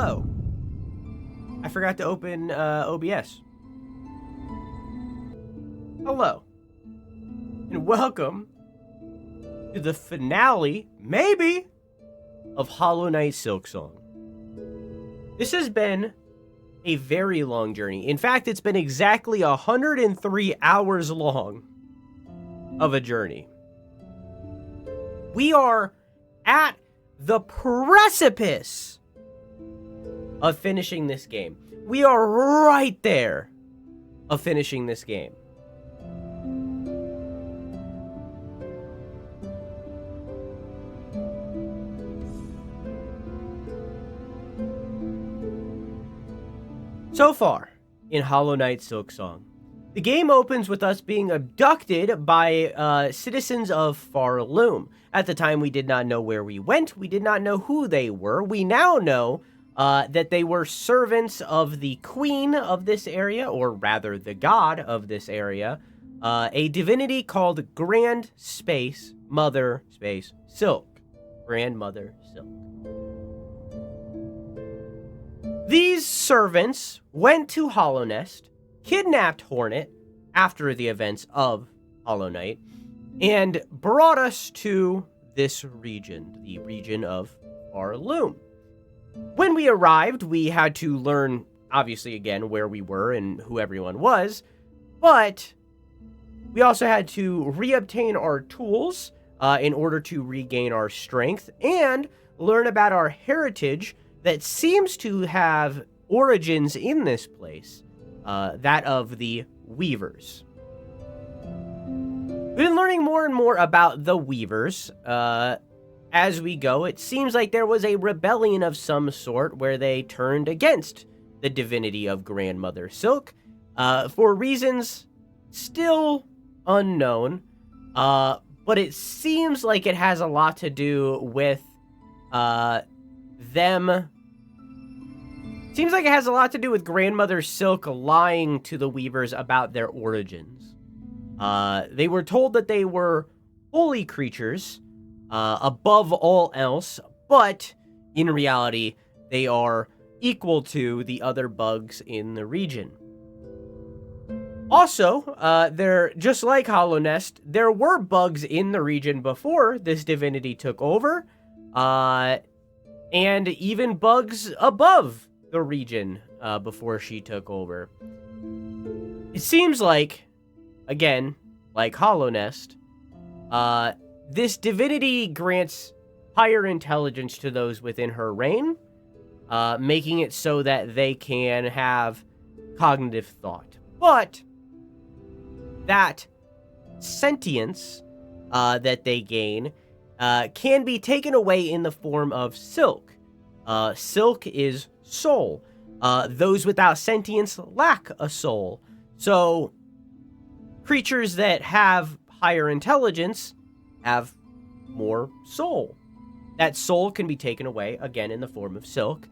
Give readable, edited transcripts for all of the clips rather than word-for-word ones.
hello. I forgot to open OBS. Hello. And welcome to the finale, maybe, of Hollow Knight Silksong. This has been a very long journey. In fact, it's been exactly 103 hours long of a journey. We are at the precipice of finishing this game. We are right there of finishing this game. So far, in Hollow Knight Silksong, the game opens with us being abducted by citizens of Farloom. At the time, we did not know where we went. We did not know who they were. We now know that they were servants of the queen of this area, or rather the god of this area, a divinity called Grand Space Mother Space Silk. Grandmother Silk. These servants went to Hollow Nest, kidnapped Hornet after the events of Hollow Knight, and brought us to this region, the region of Farloom. When we arrived, we had to learn, obviously, again, where we were and who everyone was, but we also had to reobtain our tools in order to regain our strength and learn about our heritage that seems to have origins in this place, that of the Weavers. We've been learning more and more about the Weavers as we go. It seems like there was a rebellion of some sort where they turned against the divinity of Grandmother Silk for reasons still unknown, but it seems like it has a lot to do with them. Seems like it has a lot to do with Grandmother Silk lying to the Weavers about their origins. They were told that they were holy creatures, above all else, but in reality, they are equal to the other bugs in the region. Also, they're just like Hollow Nest, there were bugs in the region before this divinity took over, and even bugs above the region before she took over. It seems like, again, like Hollow Nest, this divinity grants higher intelligence to those within her reign, making it so that they can have cognitive thought. But that sentience that they gain can be taken away in the form of silk. Silk is soul. Those without sentience lack a soul. So, creatures that have higher intelligence have more soul. That soul can be taken away, again, in the form of silk,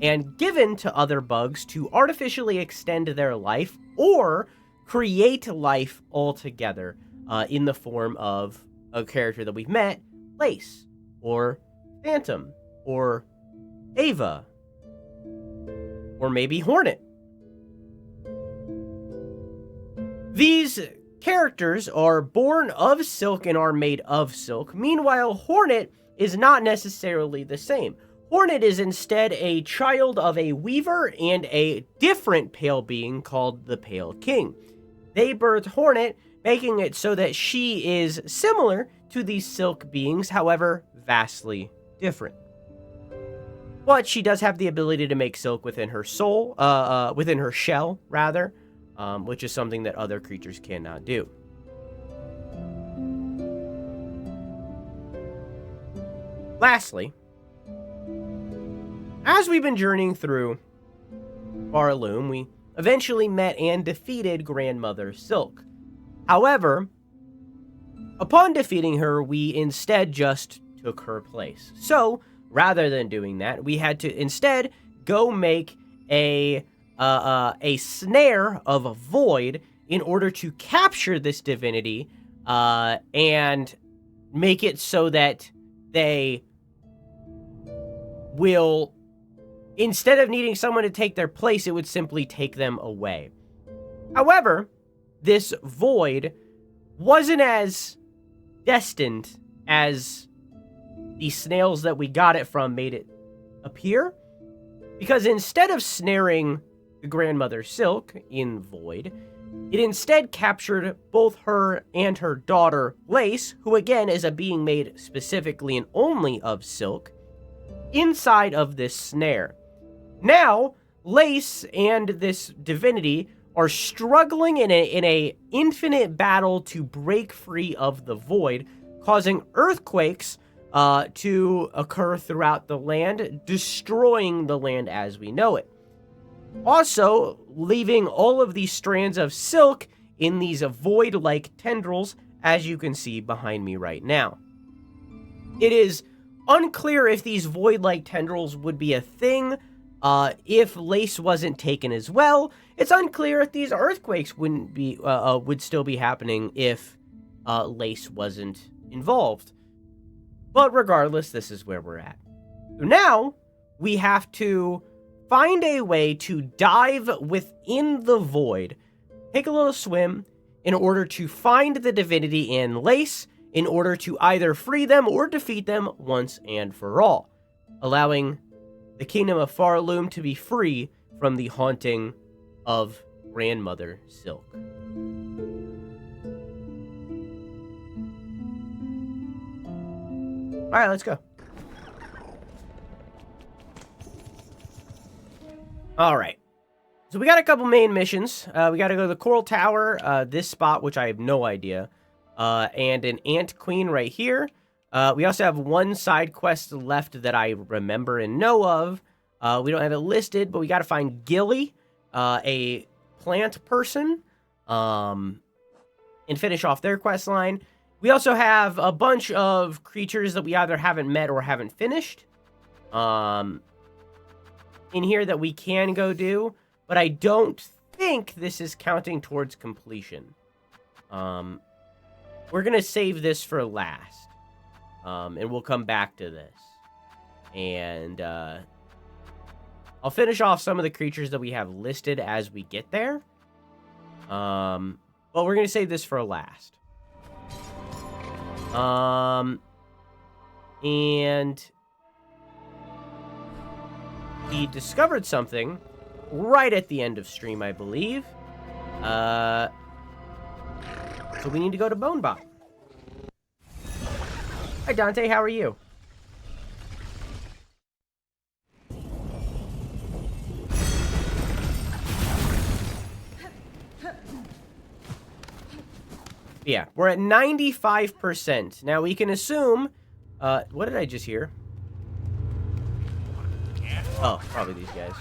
and given to other bugs to artificially extend their life or create life altogether in the form of a character that we've met, Lace, or Phantom, or Ava, or maybe Hornet. These characters are born of silk and are made of silk. Meanwhile, Hornet is not necessarily the same. Hornet is instead a child of a weaver and a different pale being called the Pale King. They birthed Hornet, making it so that she is similar to these silk beings, however, vastly different. But she does have the ability to make silk within her soul, within her shell, rather, which is something that other creatures cannot do. Lastly, as we've been journeying through Farloom, we eventually met and defeated Grandmother Silk. However, upon defeating her, we instead just took her place. So, rather than doing that, we had to instead go make a snare of a void in order to capture this divinity and make it so that they will instead of needing someone to take their place, it would simply take them away. However, this void wasn't as destined as the snails that we got it from made it appear, because instead of snaring the grandmother Silk in Void, it instead captured both her and her daughter Lace, who again is a being made specifically and only of silk, inside of this snare. Now, Lace and this divinity are struggling in a infinite battle to break free of the void, causing earthquakes to occur throughout the land, destroying the land as we know it. Also, leaving all of these strands of silk in these void-like tendrils, as you can see behind me right now. It is unclear if these void-like tendrils would be a thing if Lace wasn't taken as well. It's unclear if these earthquakes would still be happening if Lace wasn't involved. But regardless, this is where we're at. So now, we have to find a way to dive within the void, take a little swim, in order to find the divinity and Lace, in order to either free them or defeat them once and for all, allowing the Kingdom of Farloom to be free from the haunting of Grandmother Silk. Alright, let's go. Alright. So we got a couple main missions. We got to go to the Coral Tower, this spot, which I have no idea, and an Ant Queen right here. We also have one side quest left that I remember and know of. We don't have it listed, but we got to find Gilly, a plant person, and finish off their quest line. We also have a bunch of creatures that we either haven't met or haven't finished in here that we can go do, but I don't think this is counting towards completion. We're going to save this for last, and we'll come back to this. And I'll finish off some of the creatures that we have listed as we get there, but we're going to save this for last. And he discovered something right at the end of stream, I believe. So we need to go to Bonebot. Hi, Dante, how are you? Yeah, we're at 95%. Now, we can assume... what did I just hear? Oh, probably these guys.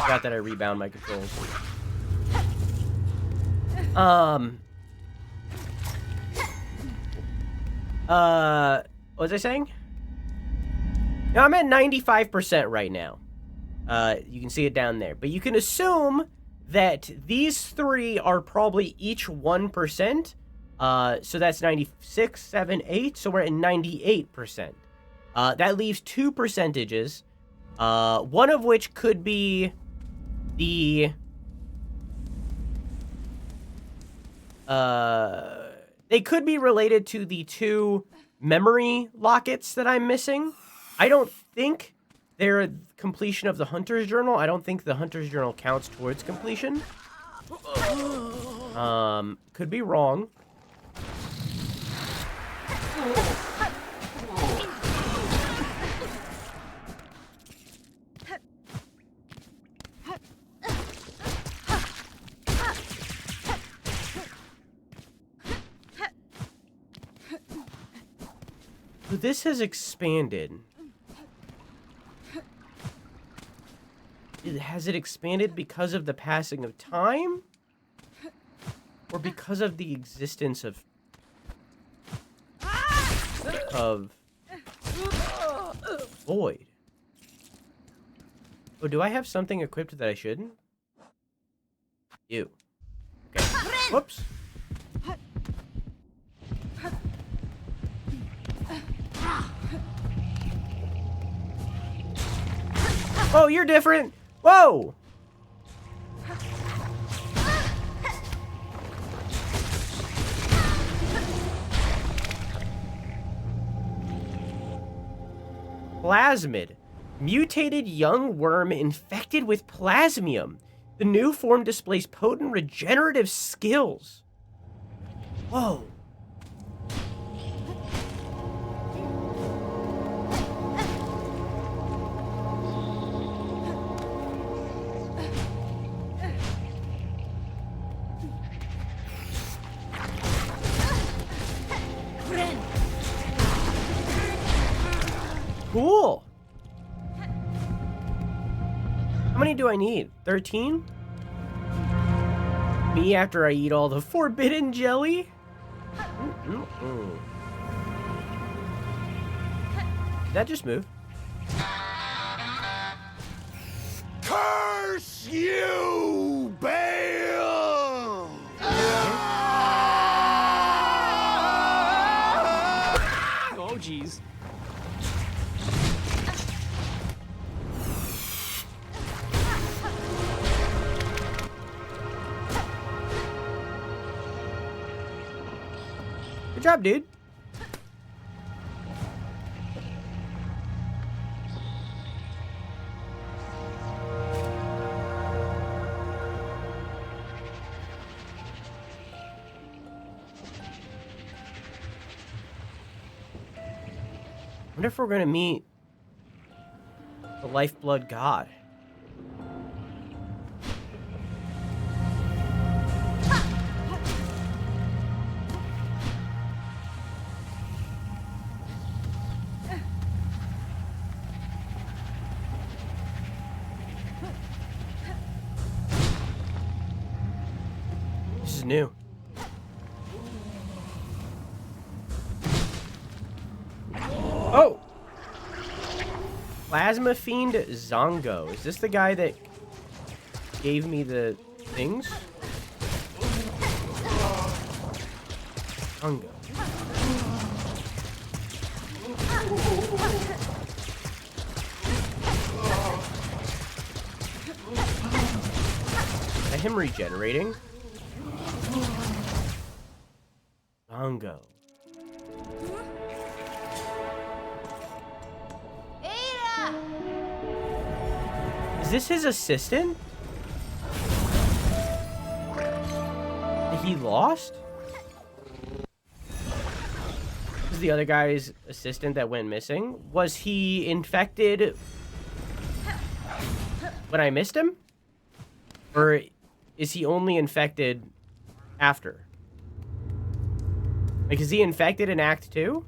Forgot that I rebound my controls. What was I saying? No, I'm at 95% right now. You can see it down there. But you can assume that these three are probably each 1%. So that's 96, 7, 8. So we're at 98%. That leaves 2 percentages. One of which could be the... they could be related to the 2 memory lockets that I'm missing. I don't think they're completion of the Hunter's Journal. I don't think the Hunter's Journal counts towards completion. Could be wrong. So this has expanded. Has it expanded because of the passing of time? Or because of the existence of Void? Oh, do I have something equipped that I shouldn't? Ew. Okay. Whoops. Oh, you're different. Whoa. Plasmid. Mutated young worm infected with plasmium. The new form displays potent regenerative skills. Whoa. Cool. How many do I need? 13? Me after I eat all the forbidden jelly? Did that just move? Curse you, Bale! Oh, jeez. Good job, dude. I wonder if we're gonna meet the Lifeblood God. This is new. Oh! Plasma Fiend Zongo. Is this the guy that gave me the things? Zongo. Is that him regenerating? Zongo. Is this his assistant? That he lost? Is the other guy's assistant that went missing? Was he infected when I missed him? Or is he only infected after? Like, is he infected in Act 2?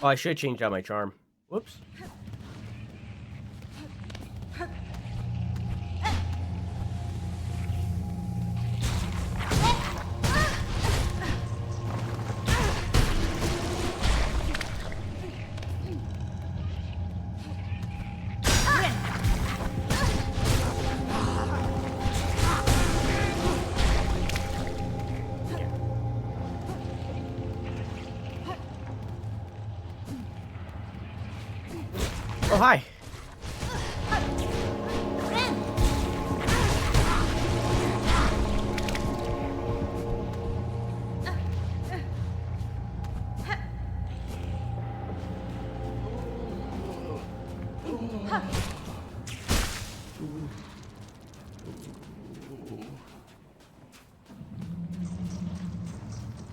Oh, I should change out my charm. Whoops. Oh, hi.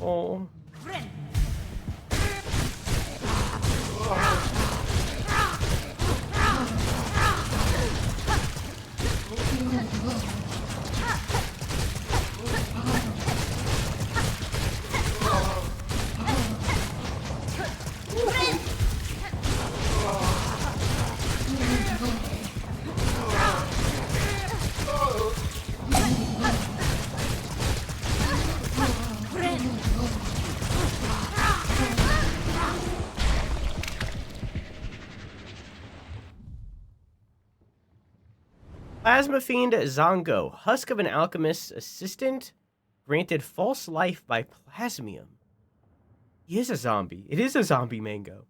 Oh. Plasma Fiend Zongo, husk of an alchemist's assistant, granted false life by plasmium. He is a zombie. It is a zombie mango.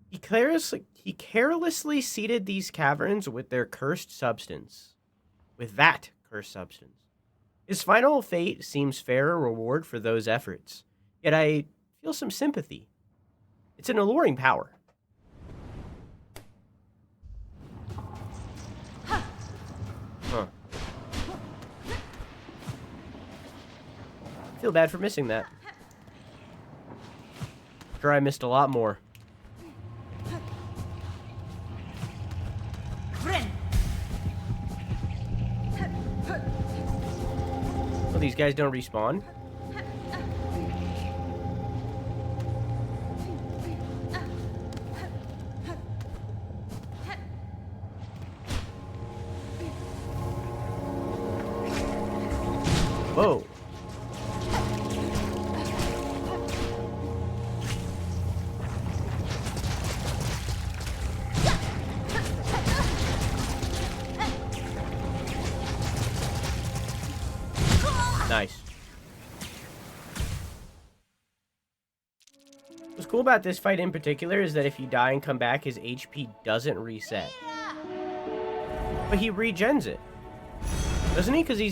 He carelessly seeded these caverns with their cursed substance. With that cursed substance. His final fate seems fairer reward for those efforts. Yet I feel some sympathy. It's an alluring power. Huh. I feel bad for missing that. Sure, I missed a lot more. Well, these guys don't respawn. Whoa. Nice. What's cool about this fight in particular is that if you die and come back, his HP doesn't reset. But he regens it. Doesn't he? Because he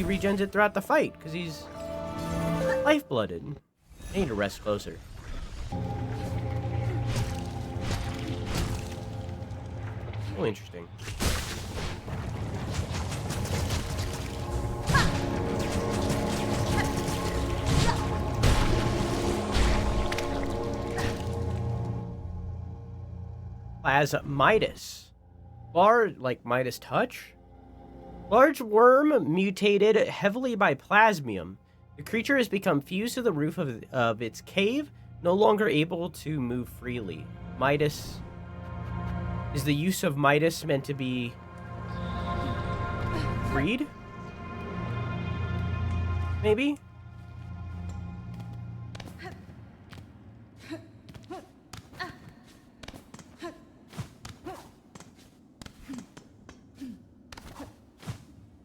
regens it throughout the fight. Because he's life-blooded. I need to rest closer. Oh, interesting. As Midas. Like Midas Touch? Large worm mutated heavily by plasmium. The creature has become fused to the roof of its cave, no longer able to move freely. Midas. Is the use of Midas meant to be freed? Maybe?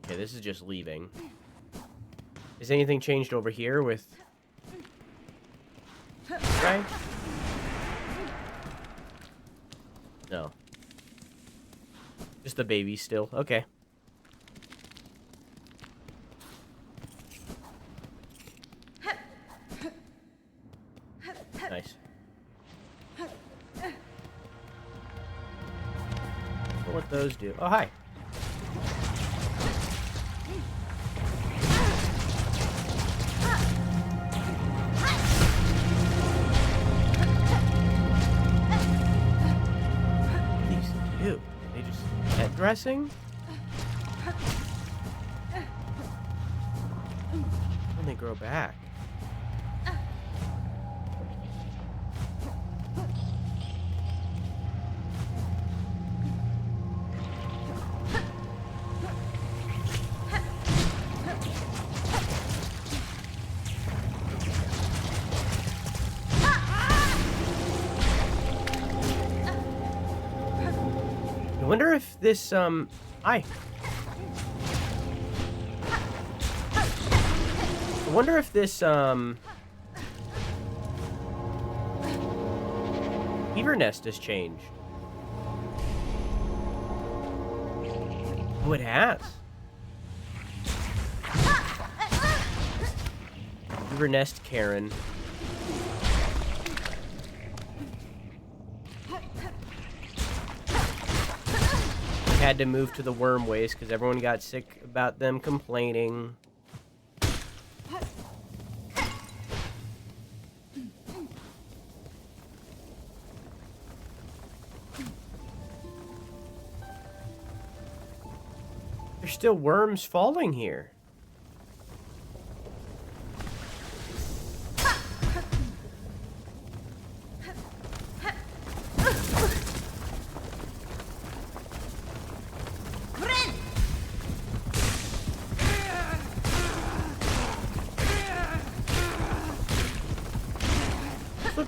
Okay, this is just leaving. Has anything changed over here with... Okay. No. Just the baby still. Okay. Nice. What those do? Oh, hi. Dressing? When they grow back. I wonder if this, hi. I wonder if this, beaver nest has changed. Oh, it has. Beaver nest Karen. Had to move to the worm waste because everyone got sick about them complaining. There's still worms falling here.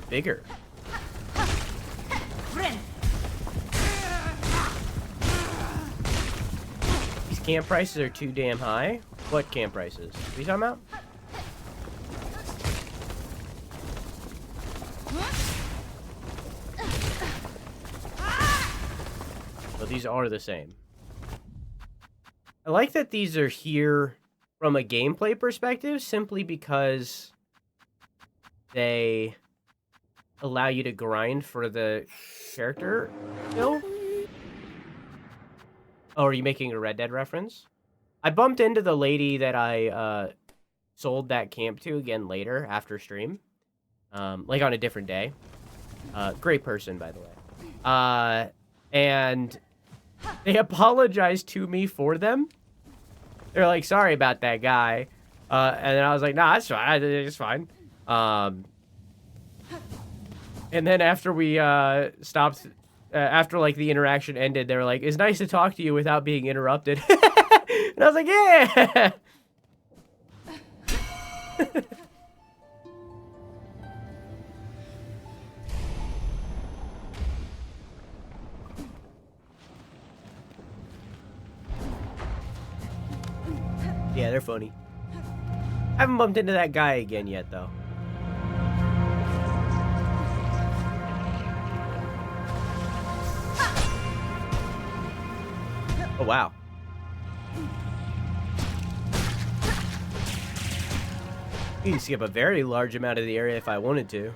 Bigger. camp prices are too damn high. What camp prices? What are you talking about? So these are the same. I like that these are here from a gameplay perspective simply because they allow you to grind for the character skill. Oh, are you making a Red Dead reference? I bumped into the lady that I sold that camp to again later after stream. Like on a different day. Great person, by the way. And they apologized to me for them. They're like, sorry about that guy. And then I was like, nah, it's fine. It's fine. And then after we stopped, after like the interaction ended, they were like, it's nice to talk to you without being interrupted. And I was like, yeah. Yeah, they're funny. I haven't bumped into that guy again yet, though. Oh, wow. You can skip a very large amount of the area if I wanted to.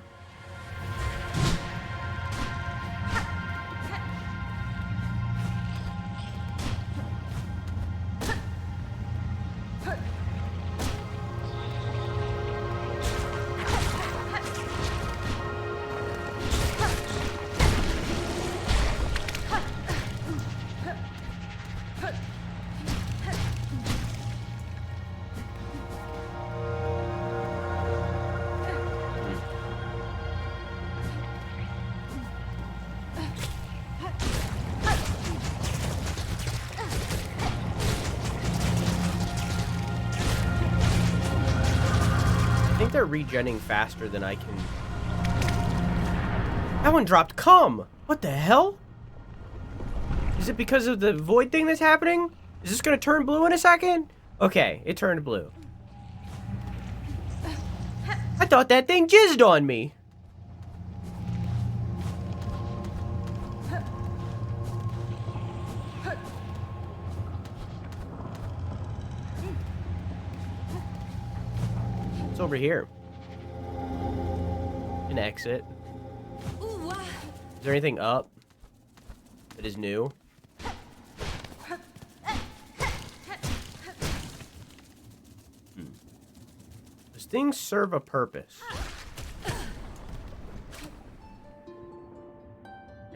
I think they're regenning faster than I can. That one dropped cum. What the hell? Is it because of the void thing that's happening? Is this gonna turn blue in a second? Okay, it turned blue. I thought that thing jizzed on me. It's over here. An exit. Is there anything up that is new? Those things serve a purpose. I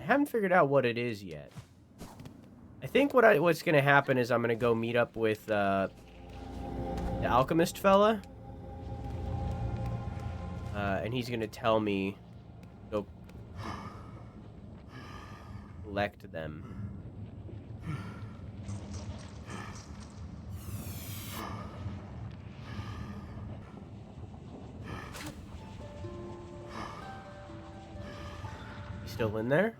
haven't figured out what it is yet. I think what's gonna happen is I'm gonna go meet up with the alchemist fella. And he's gonna tell me go collect them. You still in there?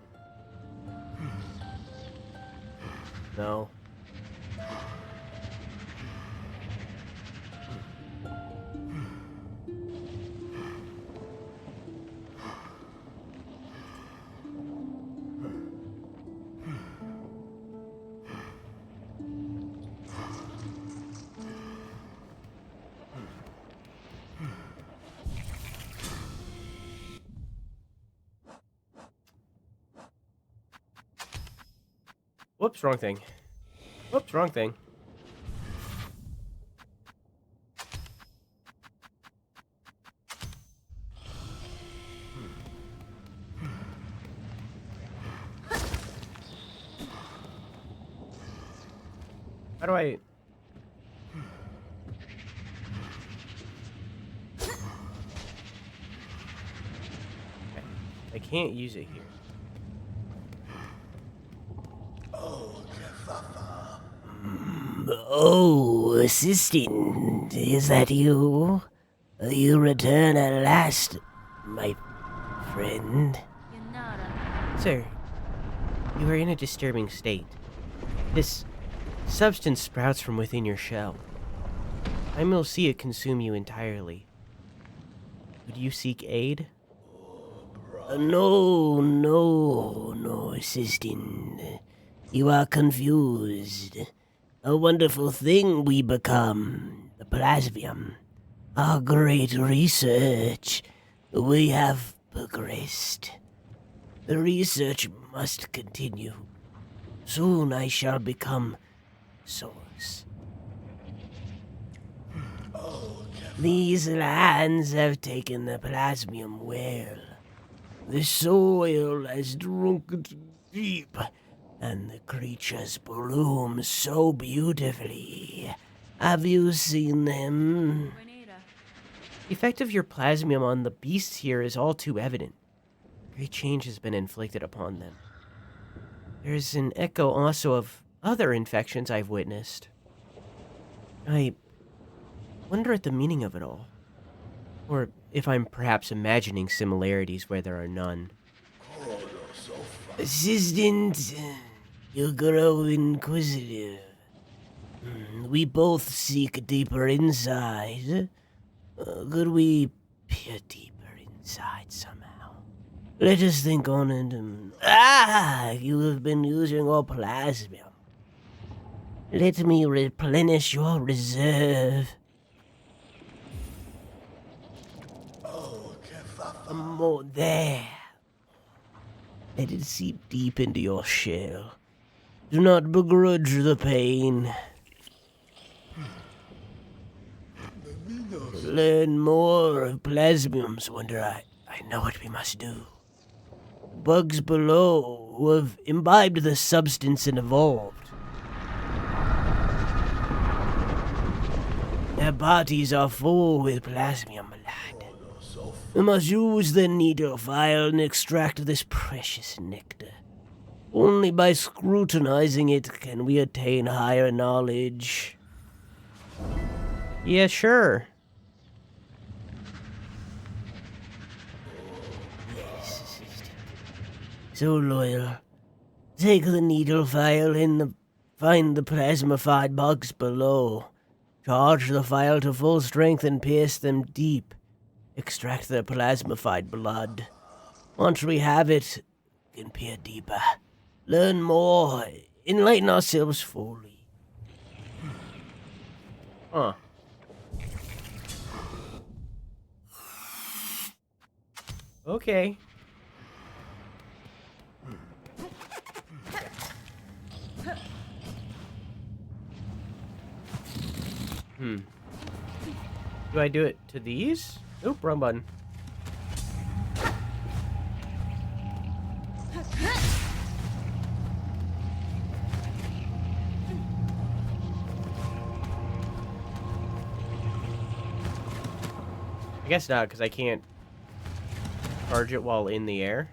No. Whoops, wrong thing. Whoops, wrong thing. How do I... Okay. I can't use it here. Oh, assistant, is that you? You return at last, my friend. Sir, you are in a disturbing state. This Substance sprouts from within your shell. Time will see it consume you entirely. Would you seek aid? No, assistant. You are confused. A wonderful thing we become, the plasmium. Our great research. We have progressed. The research must continue. Soon I shall become Source. These lands have taken the plasmium well. The soil has drunken deep, and the creatures bloom so beautifully. Have you seen them? The effect of your plasmium on the beasts here is all too evident. Great change has been inflicted upon them. There's an echo also of other infections I've witnessed. I wonder at the meaning of it all. Or if I'm perhaps imagining similarities where there are none. Assistant, you grow inquisitive. We both seek deeper insight. Could we peer deeper inside somehow? Let us think on it. You have been using your plasmium. Let me replenish your reserve. More there. Let it seep deep into your shell. Do not begrudge the pain. Learn more of plasmiums, wonder I know what we must do. Bugs below who have imbibed the substance and evolved. Their bodies are full with plasmium blood. We must use the needle file and extract this precious nectar. Only by scrutinizing it can we attain higher knowledge. Yeah, sure. Yes, assistant. So loyal. Take the needle file and find the plasmified bugs below. Charge the file to full strength and pierce them deep. Extract their plasmified blood. Once we have it, we can peer deeper. Learn more. Enlighten ourselves fully. Huh. Okay. Do I do it to these? Nope, wrong button. I guess not, because I can't charge it while in the air.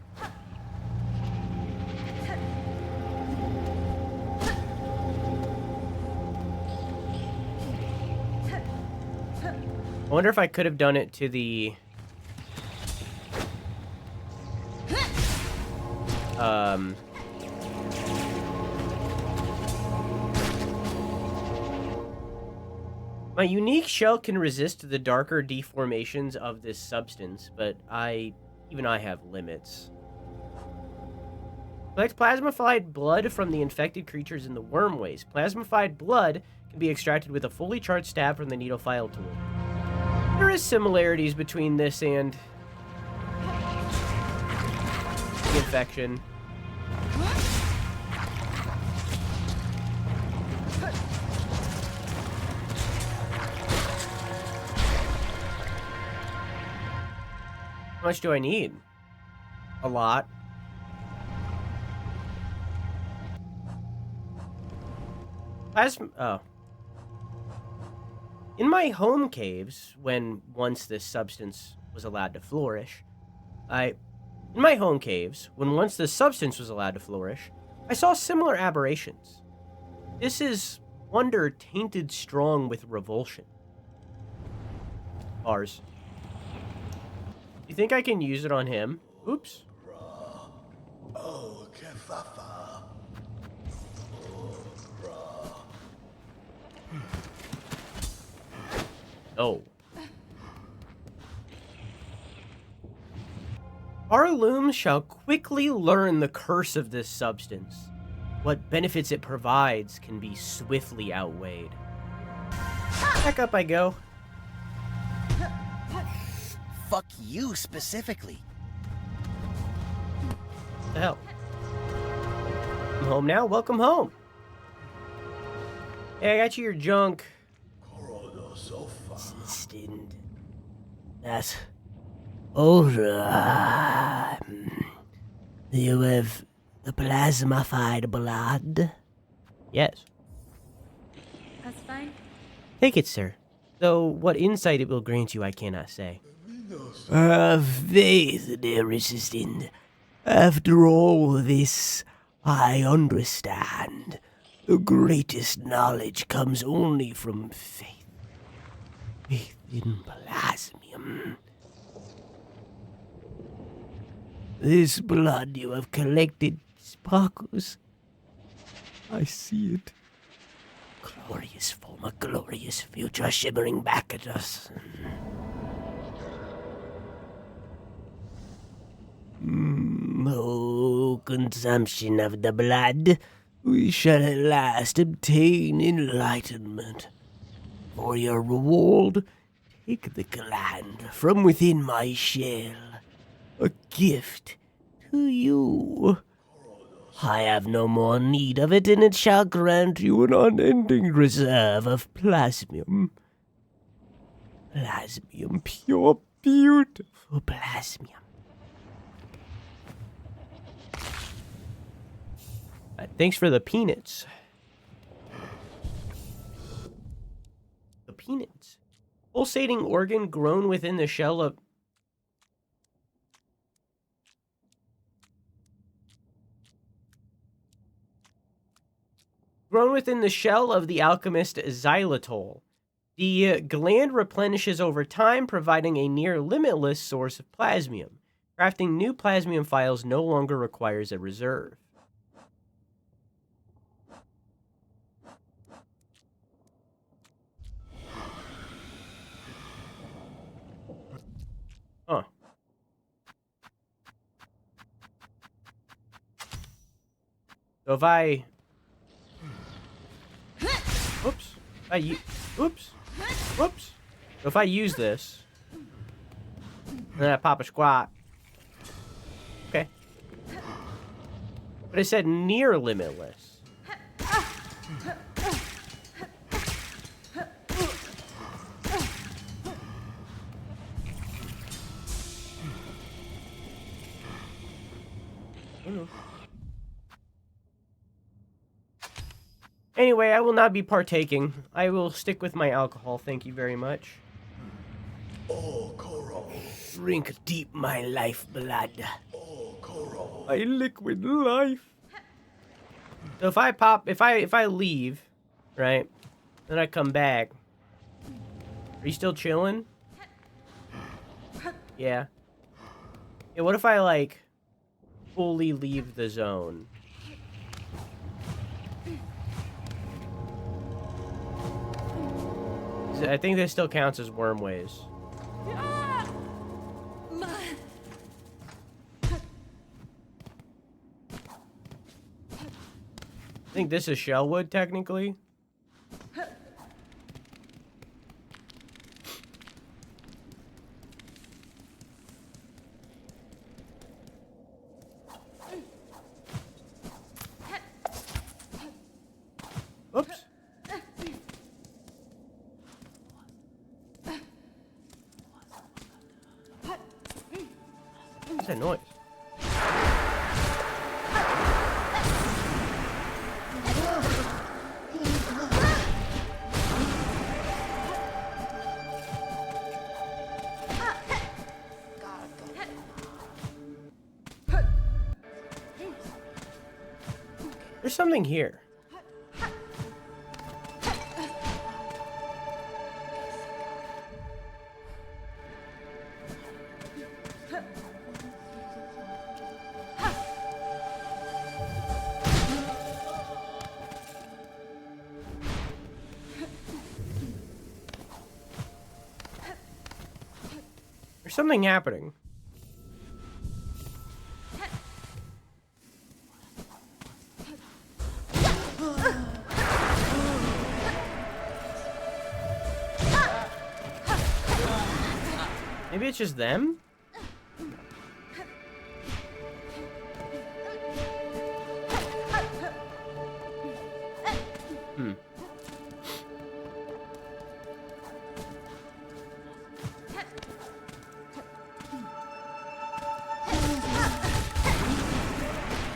I wonder if I could have done it to the... My unique shell can resist the darker deformations of this substance, but even I have limits. Collect plasmified blood from the infected creatures in the worm waste. Plasmified blood can be extracted with a fully charged stab from the needle file tool. There is similarities between this and the infection. How much do I need? A lot. Oh. In my home caves, when once this substance was allowed to flourish, I saw similar aberrations. This is wonder tainted strong with revulsion. Bars. You think I can use it on him? Oops. Oh. Our looms shall quickly learn the curse of this substance. What benefits it provides can be swiftly outweighed. Back up I go. Fuck you specifically. What the hell? I'm home now. Welcome home. Hey, I got you your junk. Assistant. That's alright. You have the plasmified blood? Yes. That's fine. Take it, sir. Though what insight it will grant you, I cannot say. Have faith, dear assistant. After all this, I understand. The greatest knowledge comes only from faith. Faith in plasmium. This blood you have collected sparkles. I see it. Glorious former, glorious future shimmering back at us. Oh, consumption of the blood. We shall at last obtain enlightenment. For your reward, take the gland from within my shell. A gift to you. I have no more need of it, and it shall grant you an unending reserve of plasmium. Plasmium, pure, beautiful plasmium. Thanks for the peanuts. The peanuts. Pulsating organ grown within the shell of... Grown within the shell of the alchemist xylitol. The gland replenishes over time, providing a near limitless source of plasmium. Crafting new plasmium files no longer requires a reserve. Huh. So if I... Oops. Oops. Whoops. So if I use this, and then I pop a squat. Okay. But it said near limitless. Anyway, I will not be partaking. I will stick with my alcohol, thank you very much. Drink deep my life blood. My liquid life. So if I pop, if I leave, right, then I come back. Are you still chilling? Yeah. Yeah, what if I, like, fully leave the zone? I think this still counts as wormways. I think this is shellwood, technically. Oops. What's that noise? There's something here. There's something happening. Maybe it's just them?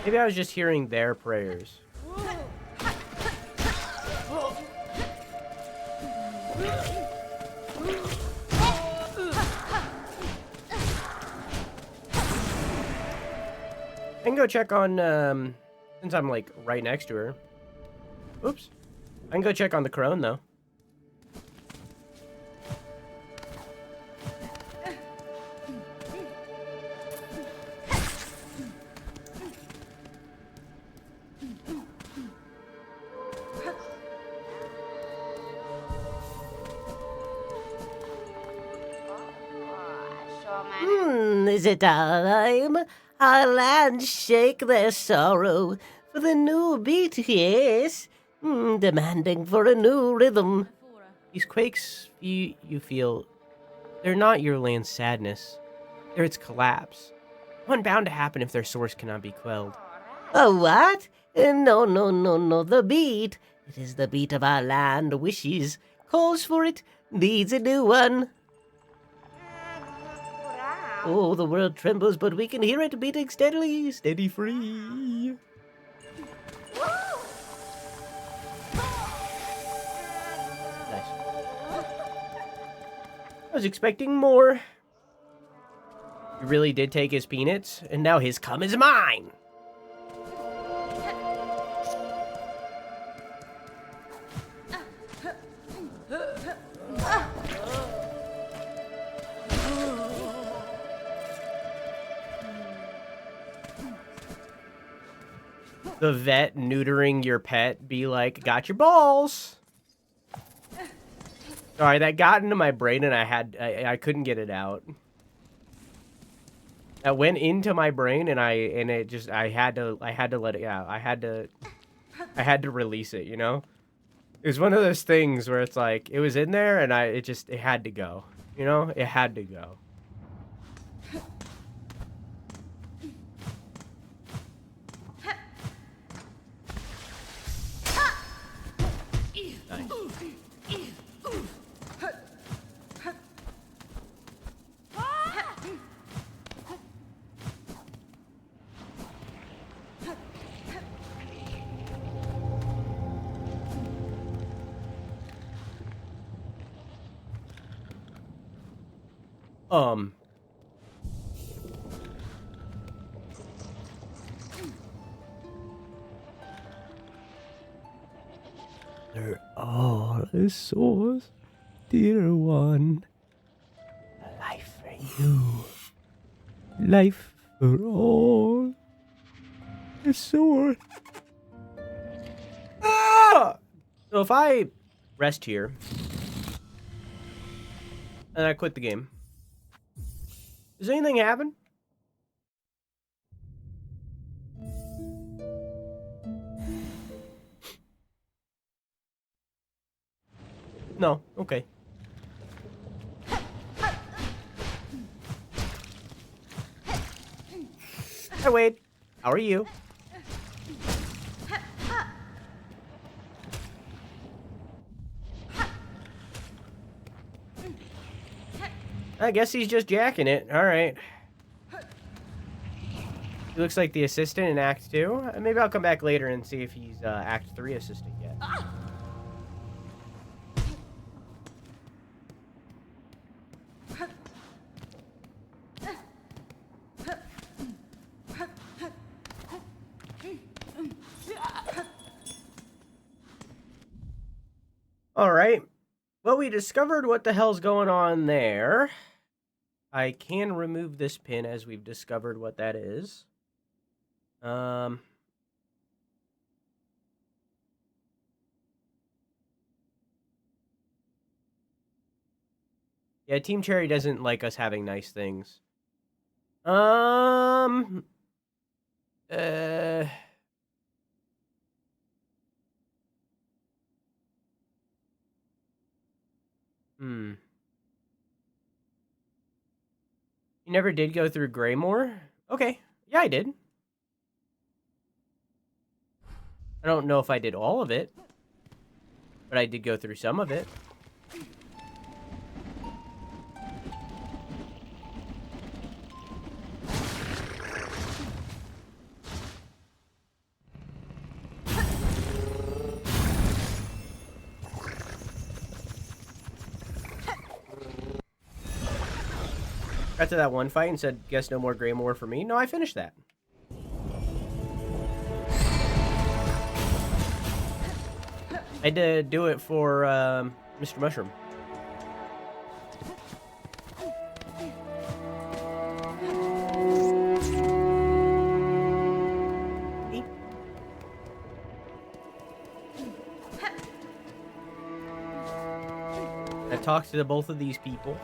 Maybe I was just hearing their prayers. I can go check on, since I'm, like, right next to her. Oops. I can go check on the crone, though. Is it time? Our lands shake their sorrow for the new beat, yes. Demanding for a new rhythm. These quakes you feel, they're not your land's sadness. They're its collapse. One bound to happen if their source cannot be quelled. A what? No, the beat. It is the beat of our land wishes. Calls for it, needs a new one. Oh, the world trembles, but we can hear it beating steadily, steady free. Nice. I was expecting more. He really did take his peanuts, and now his cum is mine. The vet neutering your pet be like, got your balls. Sorry, that got into my brain and I couldn't get it out. That went into my brain and I had to let it out. I had to release it, you know? It was one of those things where it's like, it was in there and it had to go. You know? It had to go. They're all a source, dear one. A life for you. Life for all. A source. Ah! So if I rest here, and I quit the game, does anything happen? No. Okay. Hi, Wade. How are you? I guess he's just jacking it. All right. He looks like the assistant in Act 2. Maybe I'll come back later and see if he's Act 3 assistant yet. All right. Well, we discovered what the hell's going on there. I can remove this pin as we've discovered what that is. Yeah, Team Cherry doesn't like us having nice things. Uh... Hmm. You never did go through Greymore? Okay. Yeah, I did. I don't know if I did all of it, but I did go through some of it. Got to that one fight and said, guess no more Greymore for me. No, I finished that. I had to do it for Mr. Mushroom. I talked to both of these people.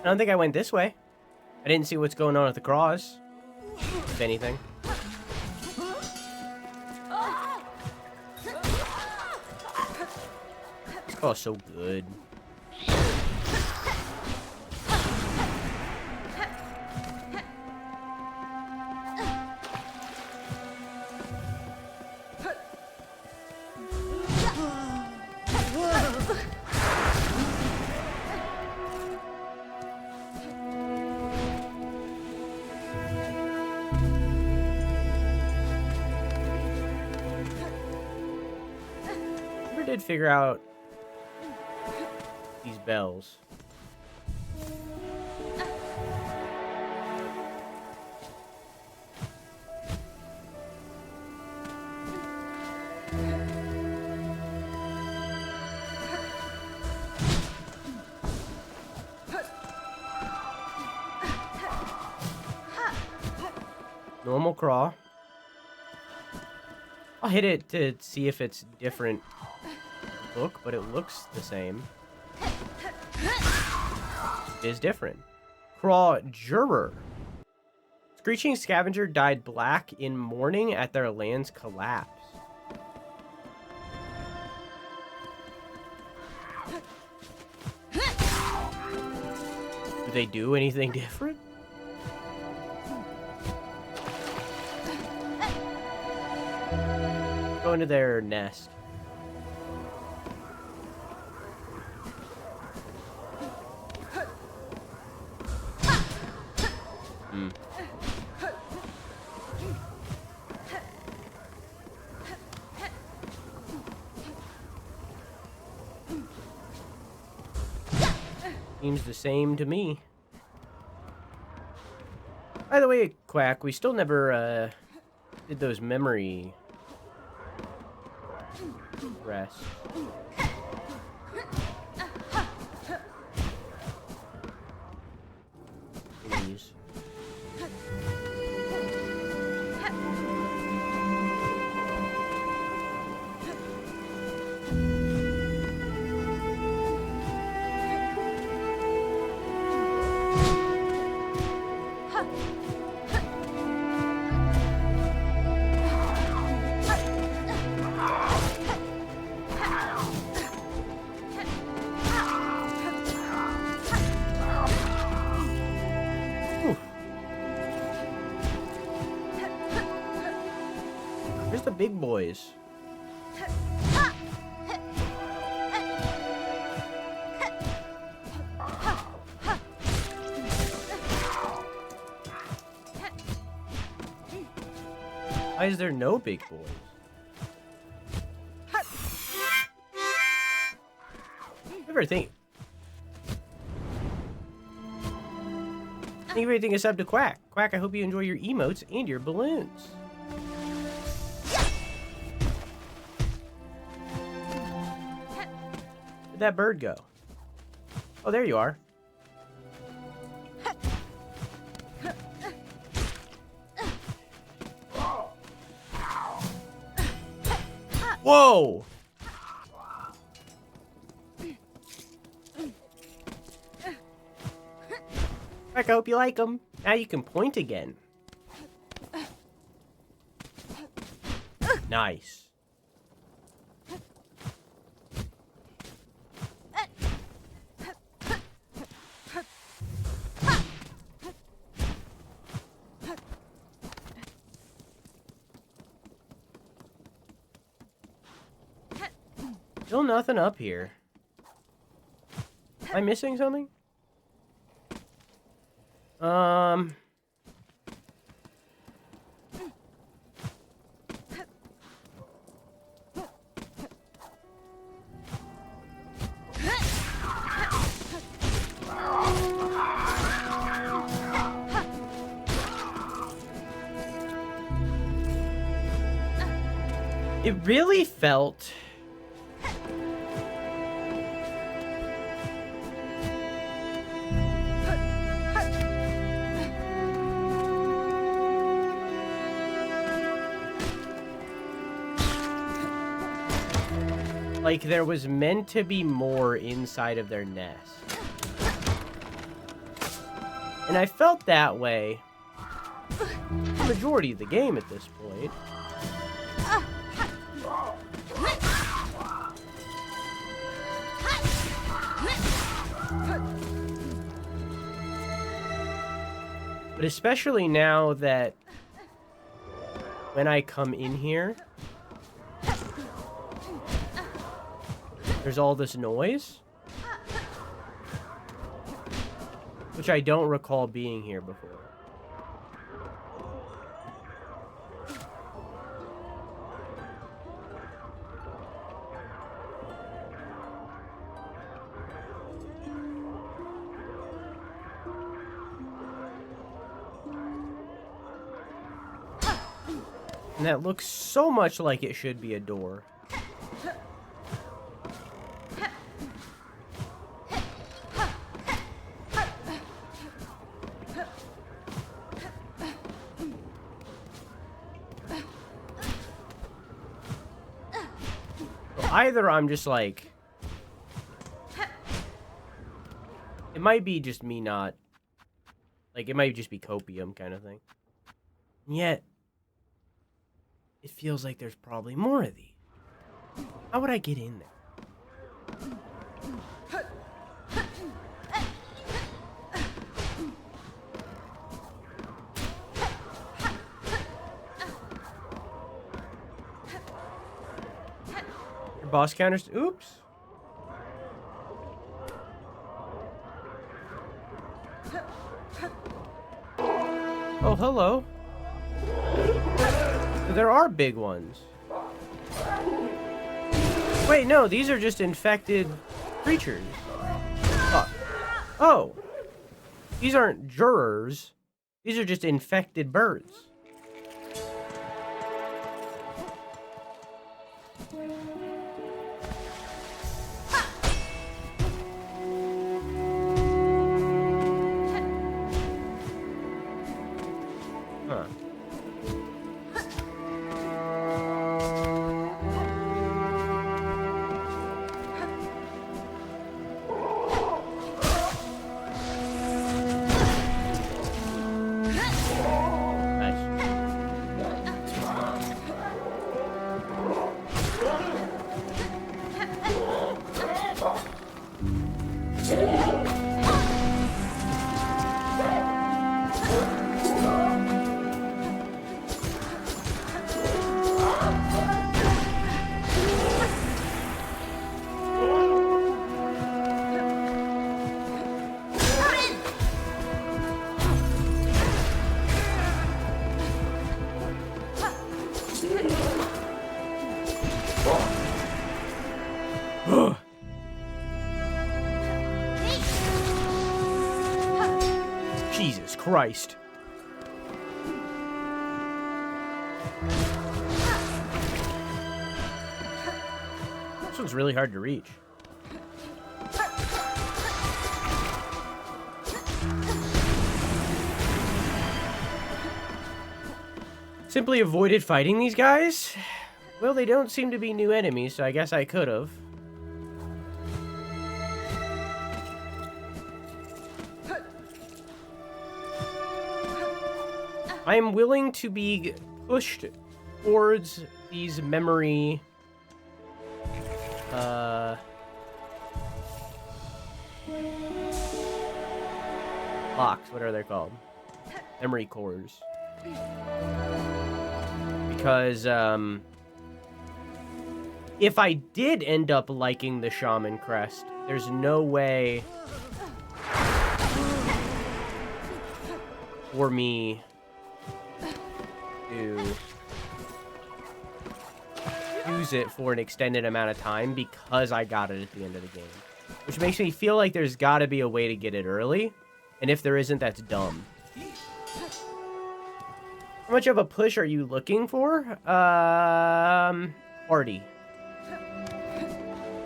I don't think I went this way. I didn't see what's going on at the cross, if anything. This cross is so good. Did figure out these bells. Normal crawl. I'll hit it to see if it's different book, but it looks the same. It is different. Craw Juror. Screeching Scavenger dyed black in mourning at their land's collapse. Do they do anything different? Go into their nest. Seems the same to me. By the way, Quack, we still never did those memory rests. Please. Where's the big boys? Why is there no big boys? Never think. Thank you for everything a sub to Quack. Quack, I hope you enjoy your emotes and your balloons. Where'd that bird go? Oh, there you are. Whoa! back. I hope you like them. Now you can point again. Nice. Still nothing up here. Am I missing something? It really felt like there was meant to be more inside of their nest. And I felt that way the majority of the game at this point. But especially now that when I come in here, there's all this noise, which I don't recall being here before. And that looks so much like it should be a door. Either I'm just like... It might be just me not... Like, it might just be copium kind of thing. And yet... It feels like there's probably more of these. How would I get in there? Your boss counters... Oops. Oh, hello. There are big ones. Wait, no, these are just infected creatures. Oh. These aren't jurors. These are just infected birds. Huh. Jesus Christ. This one's really hard to reach. Simply avoided fighting these guys? Well, they don't seem to be new enemies, so I guess I could have. I am willing to be pushed towards these memory blocks. What are they called? Memory cores. Because if I did end up liking the Shaman Crest, there's no way for me to use it for an extended amount of time because I got it at the end of the game. Which makes me feel like there's got to be a way to get it early. And if there isn't, that's dumb. How much of a push are you looking for? Party.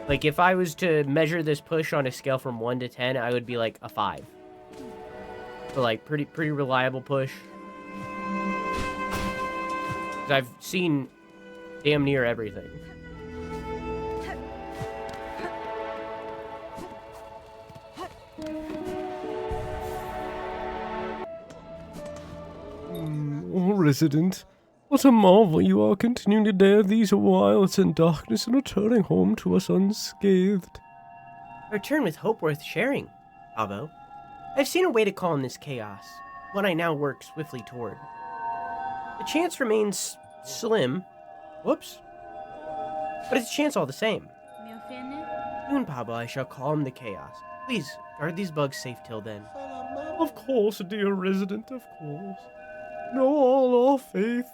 Like, if I was to measure this push on a scale from 1 to 10, I would be like a 5. So, like, pretty reliable push. 'Cause I've seen damn near everything. Oh, resident, what a marvel you are continuing to dare these wilds and darkness and returning home to us unscathed. A return with hope worth sharing, Avo. I've seen a way to calm this chaos, one I now work swiftly toward. The chance remains slim. Whoops. But it's a chance all the same. Soon, Pablo, I shall calm the chaos. Please, guard these bugs safe till then. Of course, dear resident, of course. Know all our faith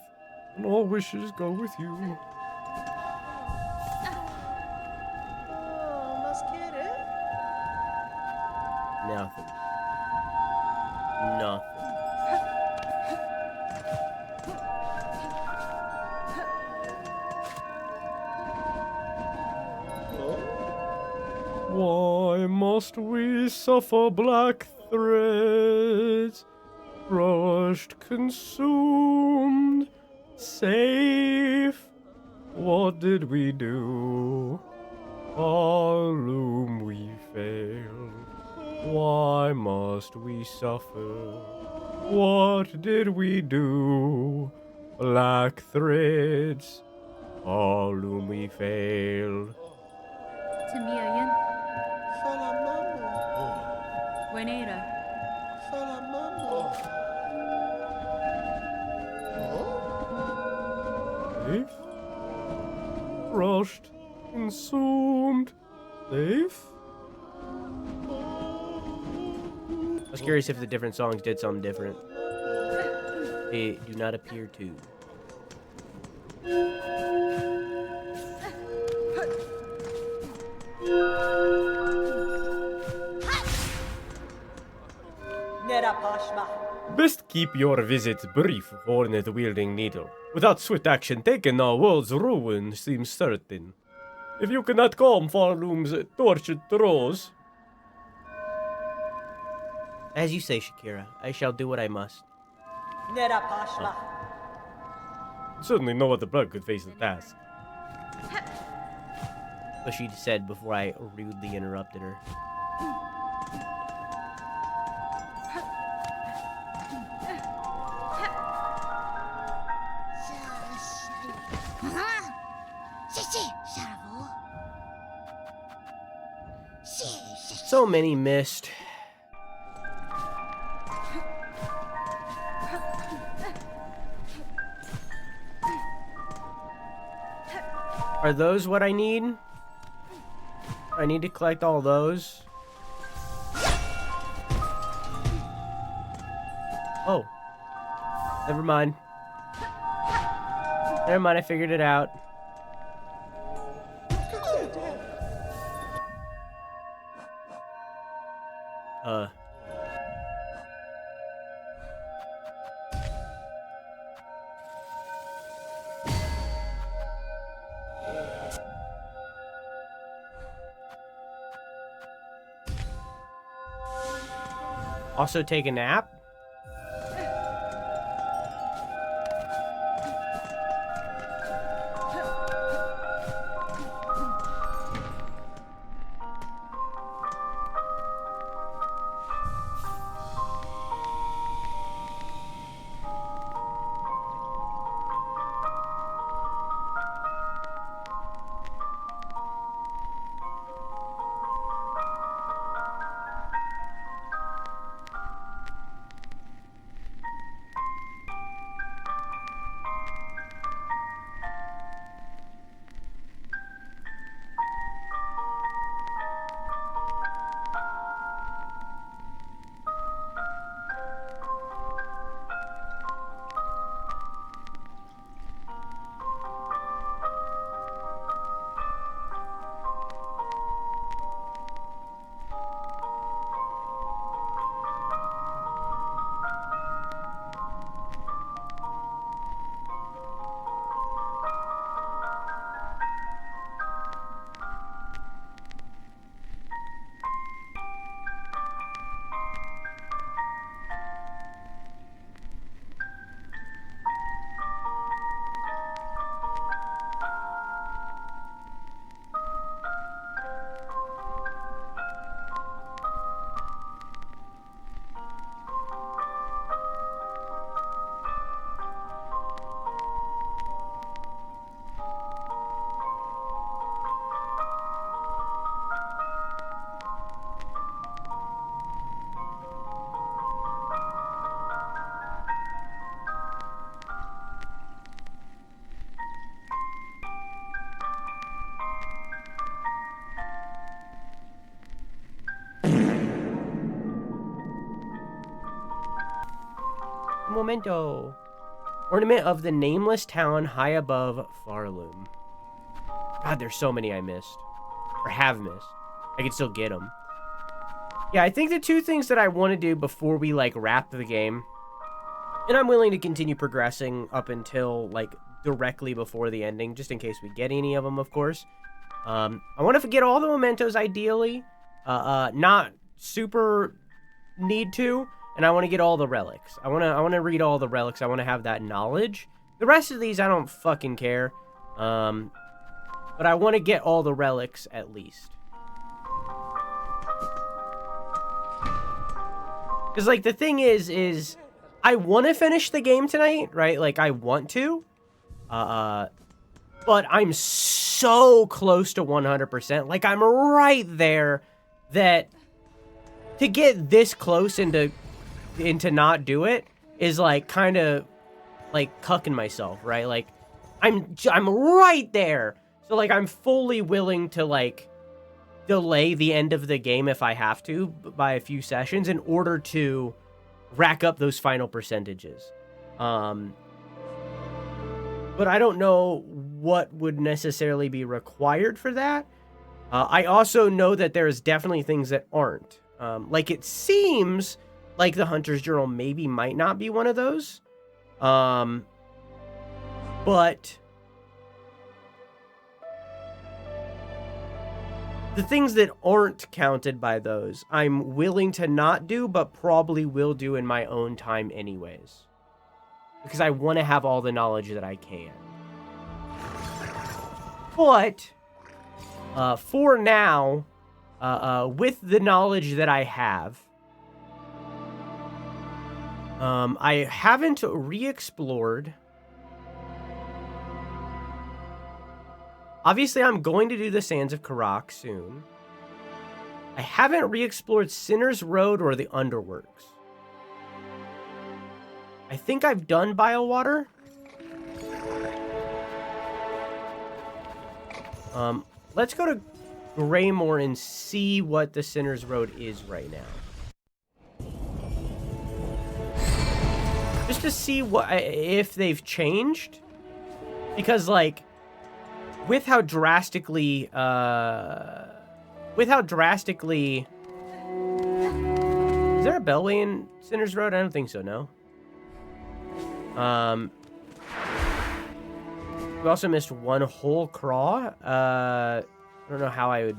and all wishes go with you. Nothing. Nothing. Why must we suffer black threads? Crushed, consumed, safe. What did we do? Our loom we failed. Why must we suffer? What did we do? Black threads, our loom we failed. Tamiayan. Buenera. Safe? Crushed, consumed, safe? I was curious if the different songs did something different. They do not appear to. Best keep your visits brief, Hornet-wielding needle. Without swift action taken, our world's ruin seems certain. If you cannot calm Farloom's tortured throes... As you say, Shakira, I shall do what I must. Certainly no other blood could face the task. What she said before I rudely interrupted her. So many missed. Are those what I need? I need to collect all those. Oh. Never mind. Never mind, I figured it out. Also take a nap? memento. Ornament of the nameless town high above Farloom. God, there's so many I missed. Or have missed. I can still get them. Yeah, I think the two things that I want to do before we, like, wrap the game, and I'm willing to continue progressing up until, like, directly before the ending, just in case we get any of them, of course. I want to get all the mementos, ideally. Not super need to, and I want to get all the relics. I want to read all the relics. I want to have that knowledge. The rest of these, I don't fucking care. But I want to get all the relics, at least. Because, like, the thing is I want to finish the game tonight, right? Like, I want to. But I'm so close to 100%. Like, I'm right there that to get this close and to not do it is, like, kind of, like, cucking myself, right? Like, I'm right there. So, like, I'm fully willing to, like, delay the end of the game if I have to by a few sessions in order to rack up those final percentages. But I don't know what would necessarily be required for that. I also know that there's definitely things that aren't. Like, it seems like the Hunter's Journal maybe might not be one of those. But the things that aren't counted by those, I'm willing to not do, but probably will do in my own time anyways. Because I want to have all the knowledge that I can. But, for now, with the knowledge that I have, I haven't re-explored. Obviously, I'm going to do the Sands of Karak soon. I haven't re-explored Sinner's Road or the Underworks. I think I've done Biowater. Let's go to Greymore and see what the Sinner's Road is right now. Just to see if they've changed. Because, like, with how drastically, is there a Bellway in Sinner's Road? I don't think so, no. We also missed one whole craw. I don't know how I would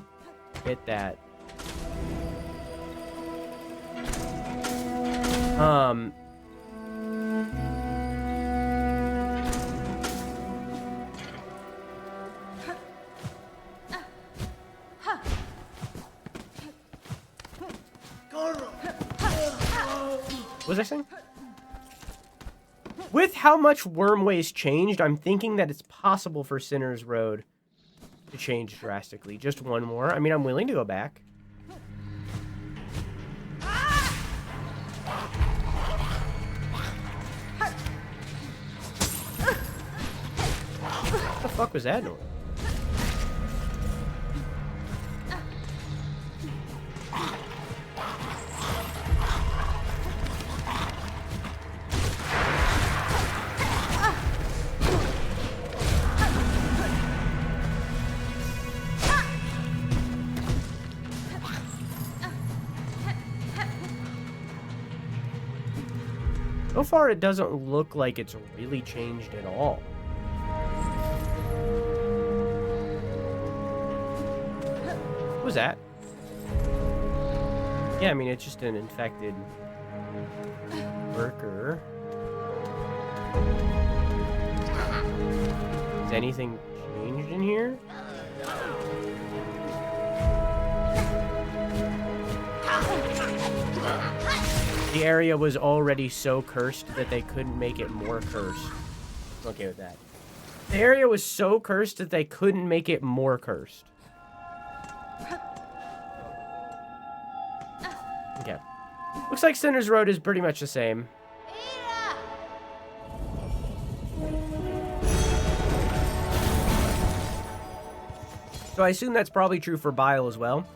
hit that. What was I saying? With how much Wormway's changed, I'm thinking that it's possible for Sinner's Road to change drastically. Just one more. I mean, I'm willing to go back. What the fuck was that noise? So far, it doesn't look like it's really changed at all. What was that? Yeah, I mean, it's just an infected worker. Has anything changed in here? The area was already so cursed that they couldn't make it more cursed. I'm okay with that. The area was so cursed that they couldn't make it more cursed. Okay. Looks like Sinner's Road is pretty much the same. So I assume that's probably true for Bile as well.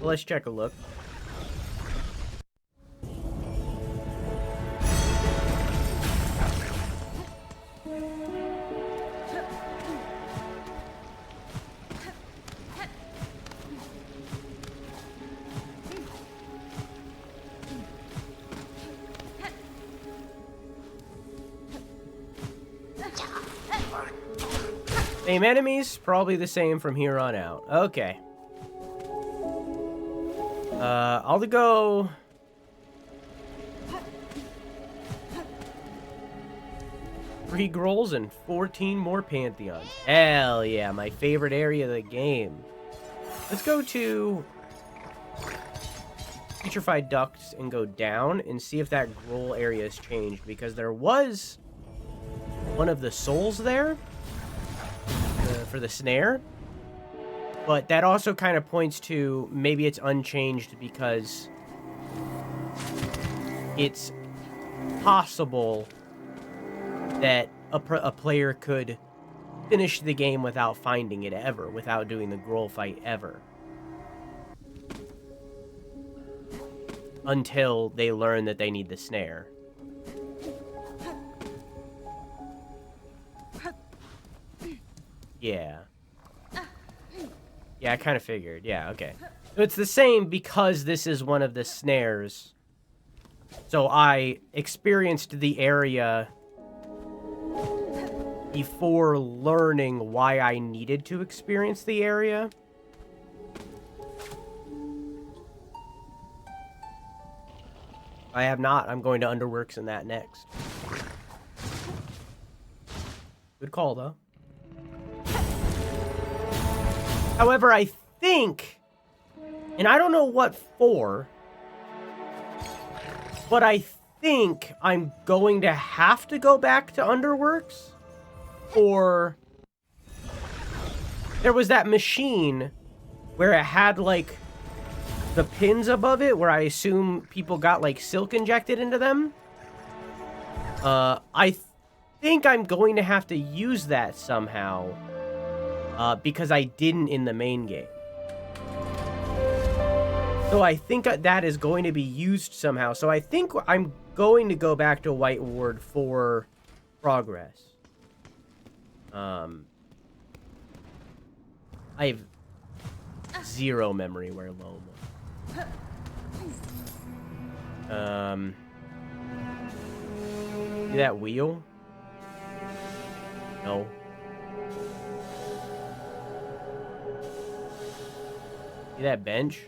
Let's check a look. Same enemies, probably the same from here on out. Okay. I'll go... 3 Grolls and 14 more Pantheons. Hell yeah, my favorite area of the game. Let's go to Putrefied Ducts and go down and see if that Groll area has changed, because there was one of the souls there for the snare, but that also kind of points to maybe it's unchanged because it's possible that a player could finish the game without finding it ever, without doing the Groll fight ever. Until they learn that they need the snare. Yeah. Yeah, I kind of figured. Yeah, okay. So it's the same because this is one of the snares. So I experienced the area before learning why I needed to experience the area. I have not. I'm going to Underworks in that next. Good call, though. However, I think, and I don't know what for, but I think I'm going to have to go back to Underworks. Or there was that machine where it had, like, the pins above it, where I assume people got, like, silk injected into them. I think I'm going to have to use that somehow, because I didn't in the main game. So I think that is going to be used somehow. So I think I'm going to go back to White Ward for progress. I have 0 memory where Loam was. See that wheel? No. See that bench?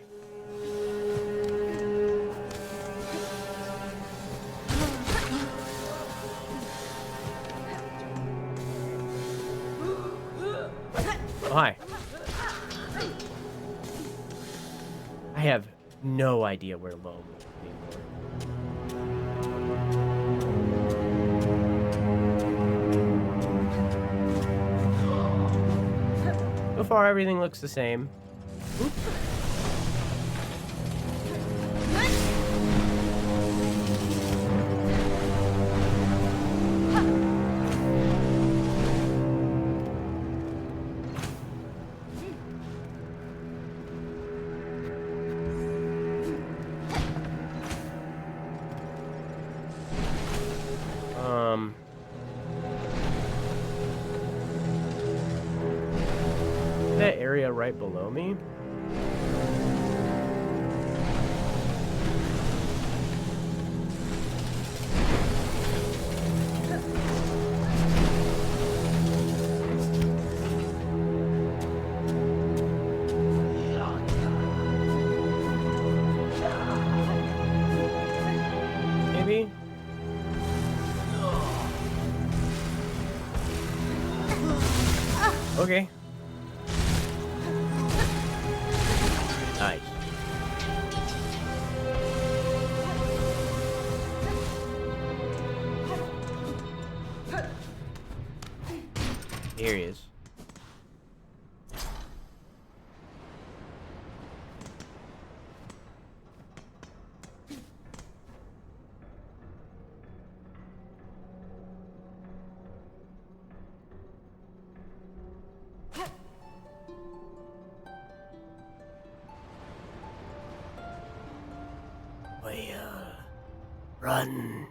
Oh, hi. I have no idea where Loam is anymore. So far, everything looks the same. Oops. That area right below me? Maybe? Okay. Nice. Here he is. Well, run.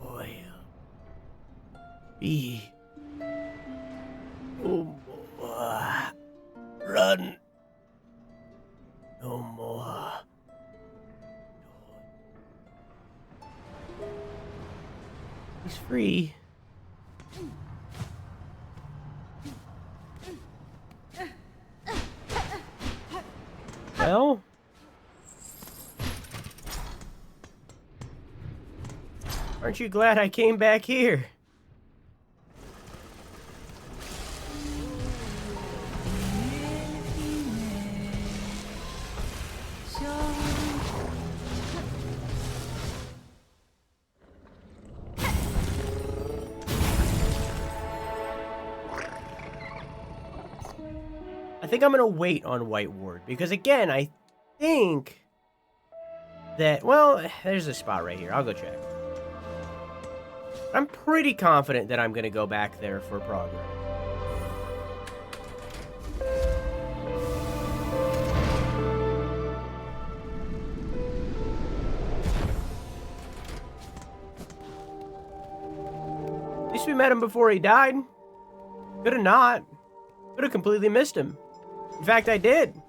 Well, be. Oh, run. No more. He's free. Aren't you glad I came back here? I think I'm gonna wait on White Ward, because again, I think that, well, there's a spot right here. I'll go check. I'm pretty confident that I'm gonna go back there for progress. At least we met him before he died. Could have not. Could have completely missed him. In fact, I did.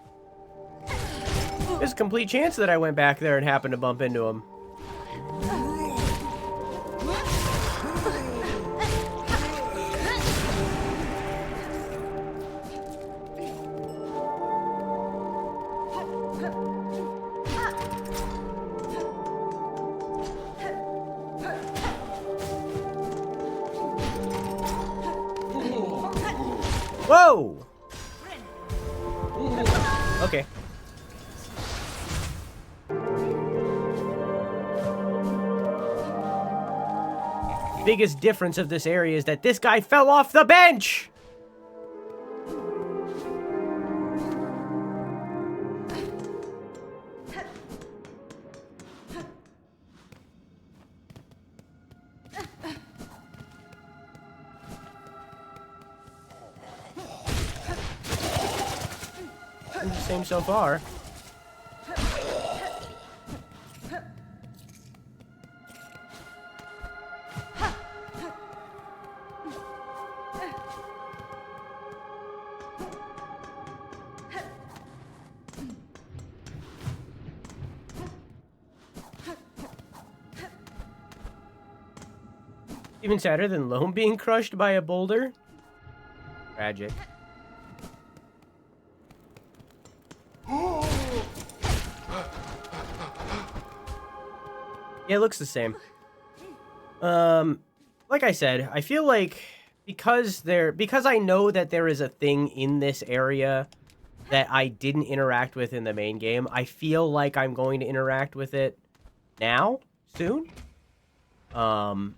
There's a complete chance that I went back there and happened to bump into him. Whoa! Okay. Biggest difference of this area is that this guy fell off the bench! Same so far. Even sadder than Loam being crushed by a boulder. Tragic. Yeah, it looks the same. Like I said, I feel like because I know that there is a thing in this area that I didn't interact with in the main game, I feel like I'm going to interact with it now, soon. And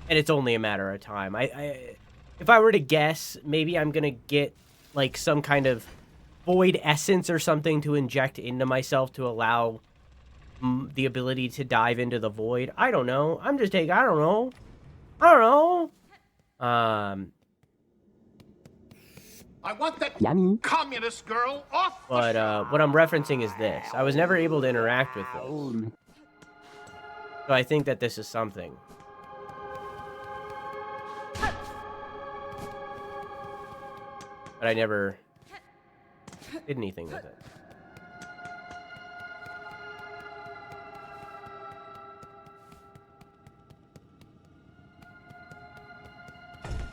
it's only a matter of time. If I were to guess, maybe I'm gonna get like some kind of void essence or something to inject into myself to allow the ability to dive into the void. I don't know. I'm just taking, I don't know. I want that communist girl off. But what I'm referencing is this. I was never able to interact with this. So I think that this is something. But I never did anything with it.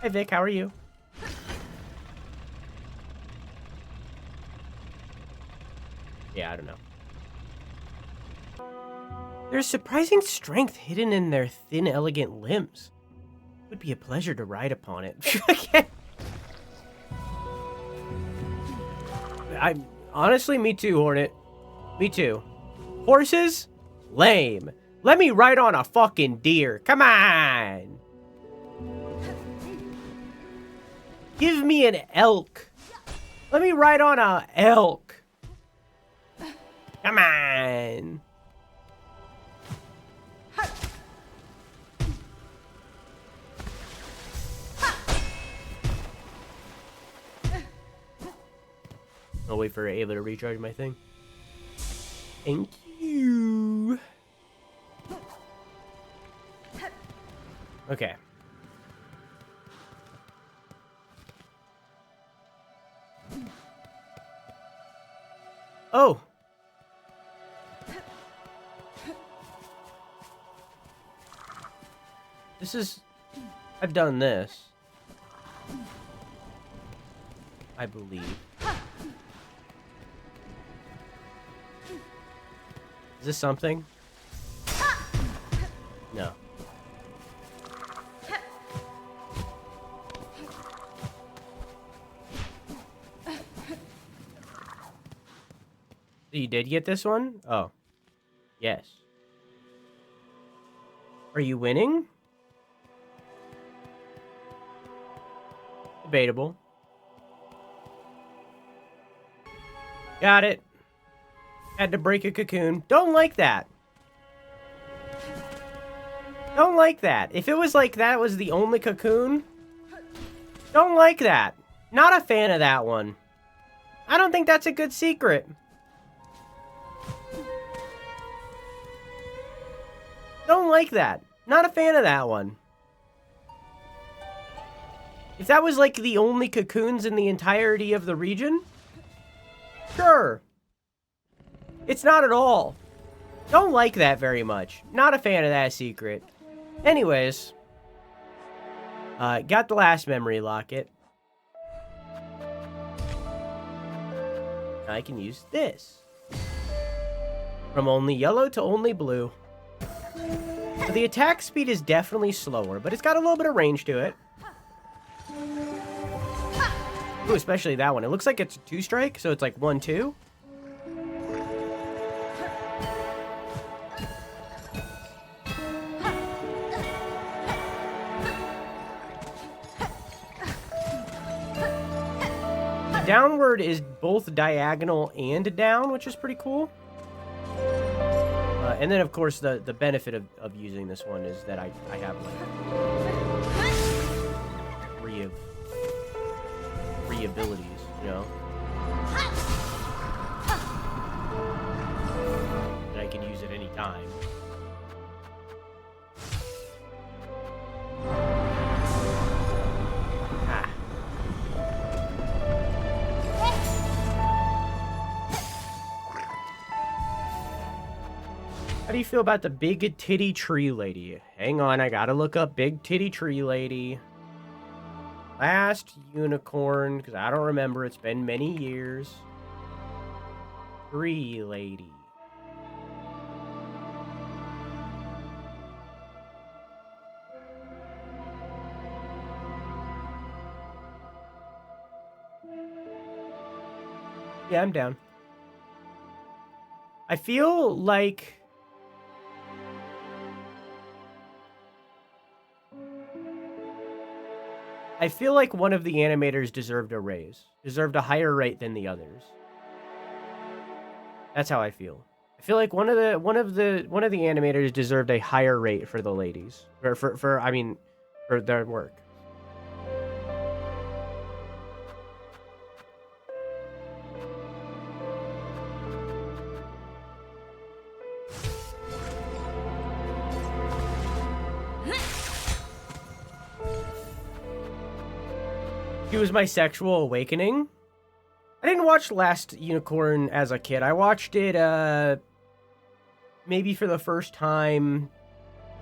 Hi Vic, how are you? Yeah, I don't know. There's surprising strength hidden in their thin, elegant limbs. It would be a pleasure to ride upon it. Honestly, me too, Hornet. Me too. Horses? Lame. Let me ride on a fucking deer. Come on. Give me an elk. Let me ride on a elk. Come on. I'll wait for Ava to recharge my thing. Thank you. Okay. Oh. This is... I've done this. I believe. Is this something? No. You did get this one? Oh. Yes. Are you winning? Debatable. Got it. Had to break a cocoon. Don't like that. Don't like that. If it was like that was the only cocoon, don't like that. Not a fan of that one. I don't think that's a good secret. Don't like that. Not a fan of that one. If that was like the only cocoons in the entirety of the region, sure. It's not at all. Don't like that very much. Not a fan of that secret. Anyways. Got the last memory locket. I can use this. From only yellow to only blue. So the attack speed is definitely slower, but it's got a little bit of range to it. Ooh, especially that one. It looks like it's a 2-strike, so it's like 1-2. Downward is both diagonal and down, which is pretty cool. And then, of course, the benefit of using this one is that I have, like, three abilities, you know? And I can use at any time. How do you feel about the big titty tree lady? Hang on, I gotta look up big titty tree lady. Last unicorn, because I don't remember. It's been many years. Tree lady. Yeah, I'm down. I feel like... I feel like one of the animators deserved a raise. Deserved a higher rate than the others. That's how I feel. I feel like one of the animators deserved a higher rate for the ladies. For their work. She was my sexual awakening. I didn't watch Last Unicorn as a kid. I watched it, maybe for the first time,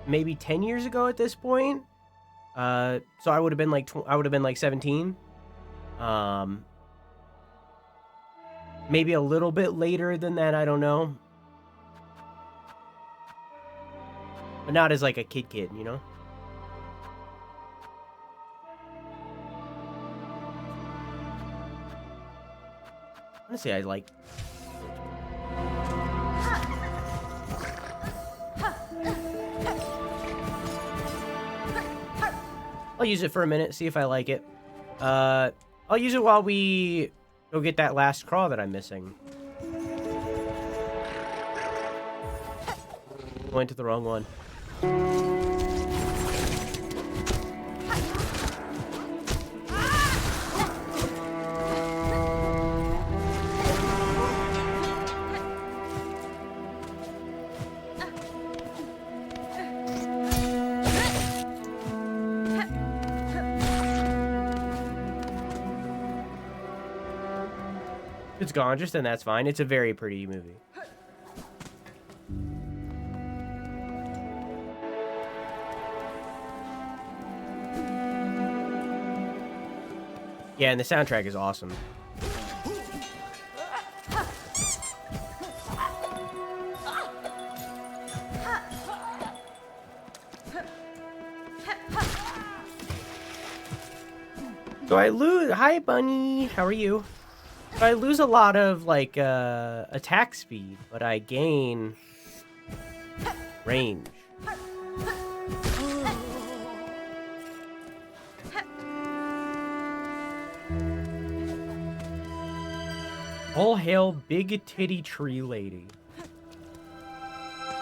maybe 10 years ago at this point. So I would have been like 17. Maybe a little bit later than that, I don't know. But not as like a kid, you know? Honestly, I like... I'll use it for a minute, see if I like it. I'll use it while we go get that last craw that I'm missing. Went to the wrong one. It's gorgeous, then that's fine. It's a very pretty movie. Yeah, and the soundtrack is awesome. So I lose... Hi, Bunny. How are you? So I lose a lot of, like, attack speed, but I gain range. All hail Big Titty Tree Lady.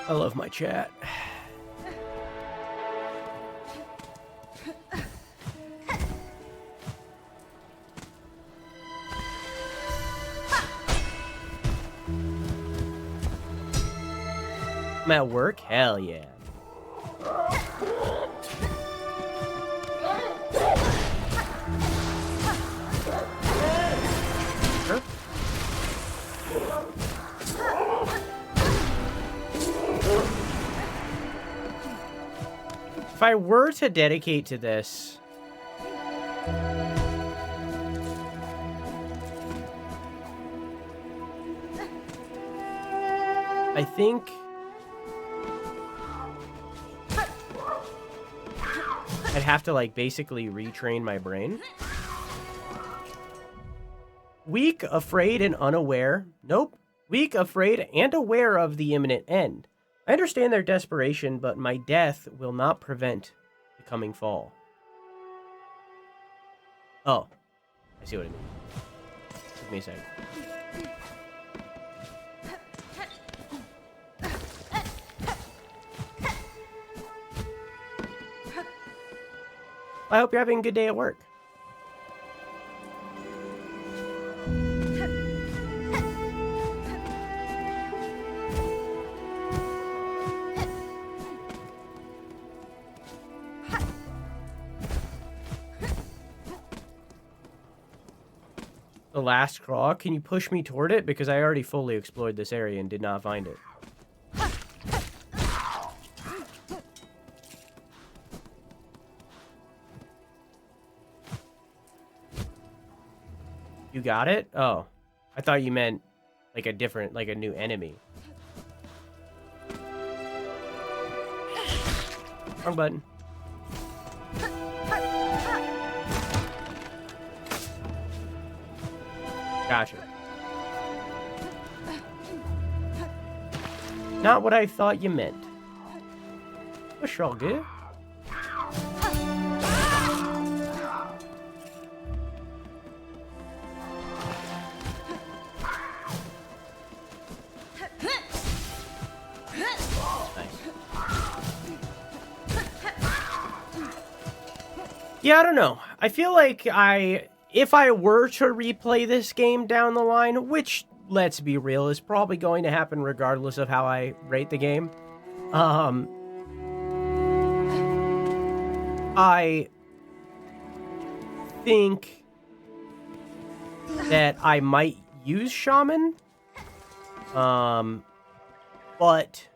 I love my chat. I'm at work? Hell yeah. Sure. If I were to dedicate to this, I think I'd have to, like, basically retrain my brain. Weak, afraid, and unaware. Nope. Weak, afraid, and aware of the imminent end. I understand their desperation, but my death will not prevent the coming fall. Oh. I see what it means. Give me a second. I hope you're having a good day at work. The last craw, can you push me toward it? Because I already fully explored this area and did not find it. You got it? Oh. I thought you meant like a different, like a new enemy. Wrong button. Gotcha. Not what I thought you meant. Push all good. Yeah, I don't know. I feel like if I were to replay this game down the line, which, let's be real, is probably going to happen regardless of how I rate the game, I think that I might use Shaman, but...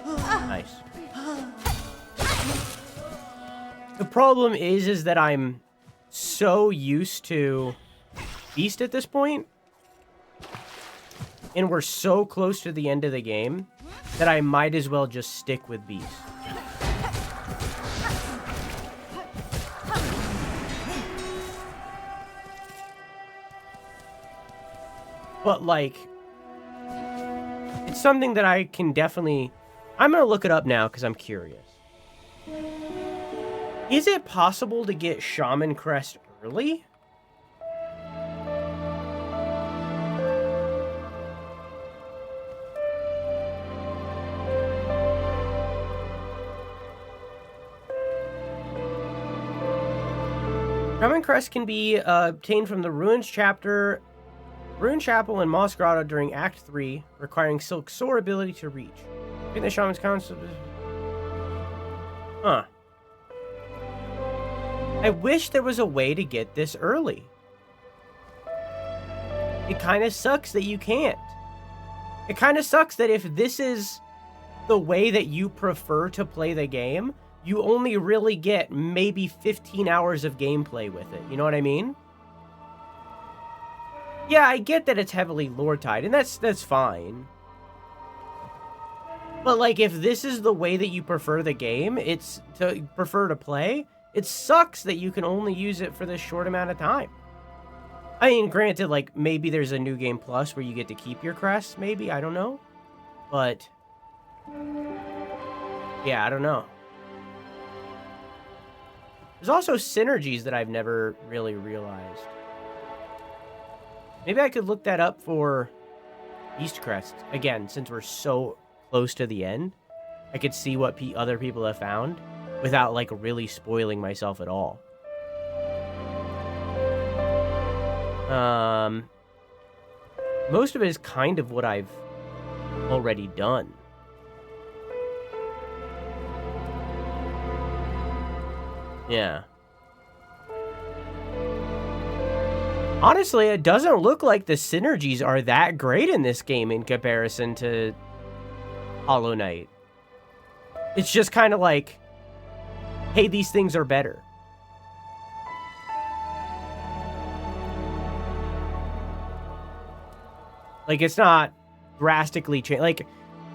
Nice. The problem is that I'm so used to Beast at this point, and we're so close to the end of the game, that I might as well just stick with Beast. But, like, it's something that I can definitely... I'm gonna look it up now, because I'm curious. Is it possible to get Shaman Crest early? Shaman Crest can be obtained from the Ruins Chapter, Ruin Chapel, and Moss Grotto during Act 3, requiring Silksong ability to reach. I think the Shaman's concept is... Huh. I wish there was a way to get this early. It kind of sucks that you can't. It kind of sucks that if this is the way that you prefer to play the game, you only really get maybe 15 hours of gameplay with it. You know what I mean? Yeah, I get that it's heavily lore tied, and that's fine. But, like, if this is the way that you prefer the game, prefer to play, it sucks that you can only use it for this short amount of time. I mean, granted, like, maybe there's a New Game Plus where you get to keep your crests, maybe, I don't know. But, yeah, I don't know. There's also synergies that I've never really realized. Maybe I could look that up for Beast Crest. Again, since we're so close to the end, I could see what other people have found without, like, really spoiling myself at all. Most of it is kind of what I've already done. Yeah. Honestly, it doesn't look like the synergies are that great in this game in comparison to Hollow Knight. It's just kind of like, hey, these things are better. Like, it's not drastically changed. Like,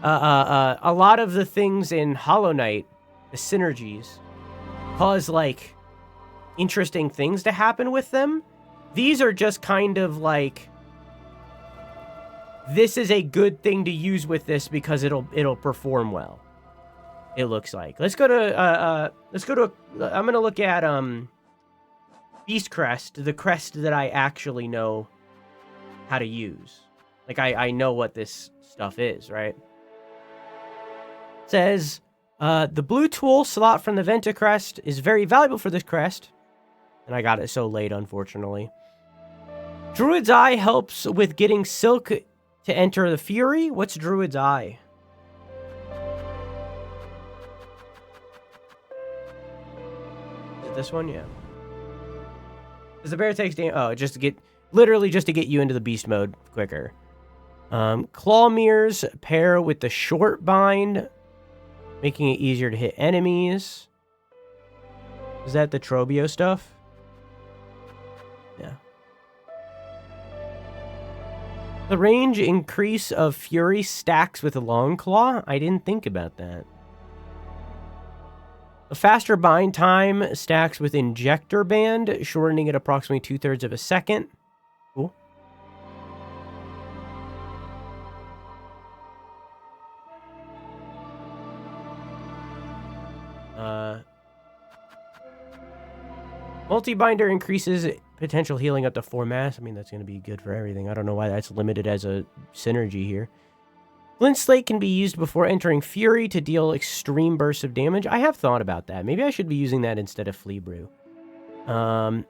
a lot of the things in Hollow Knight, the synergies, cause, like, interesting things to happen with them. These are just kind of like, this is a good thing to use with this because it'll perform well. It looks like. Let's go to, I'm gonna look at, Beast Crest, the crest that I actually know how to use. Like, I know what this stuff is, right? It says, the blue tool slot from the Venta crest is very valuable for this crest. And I got it so late, unfortunately. Druid's Eye helps with getting Silk to enter the Fury. What's Druid's Eye? Is it this one? Yeah. Does the bear takes damage? Oh, literally just to get you into the beast mode quicker. Claw mirrors pair with the short bind, making it easier to hit enemies. Is that the Trobio stuff? Yeah. The range increase of Fury stacks with a long claw? I didn't think about that. A faster bind time stacks with Injector Band, shortening it approximately 2/3 of a second. Cool. Multi-binder increases potential healing up to 4 mass. I mean, that's going to be good for everything. I don't know why that's limited as a synergy here. Flint Slate can be used before entering Fury to deal extreme bursts of damage. I have thought about that. Maybe I should be using that instead of Flea Brew. Flea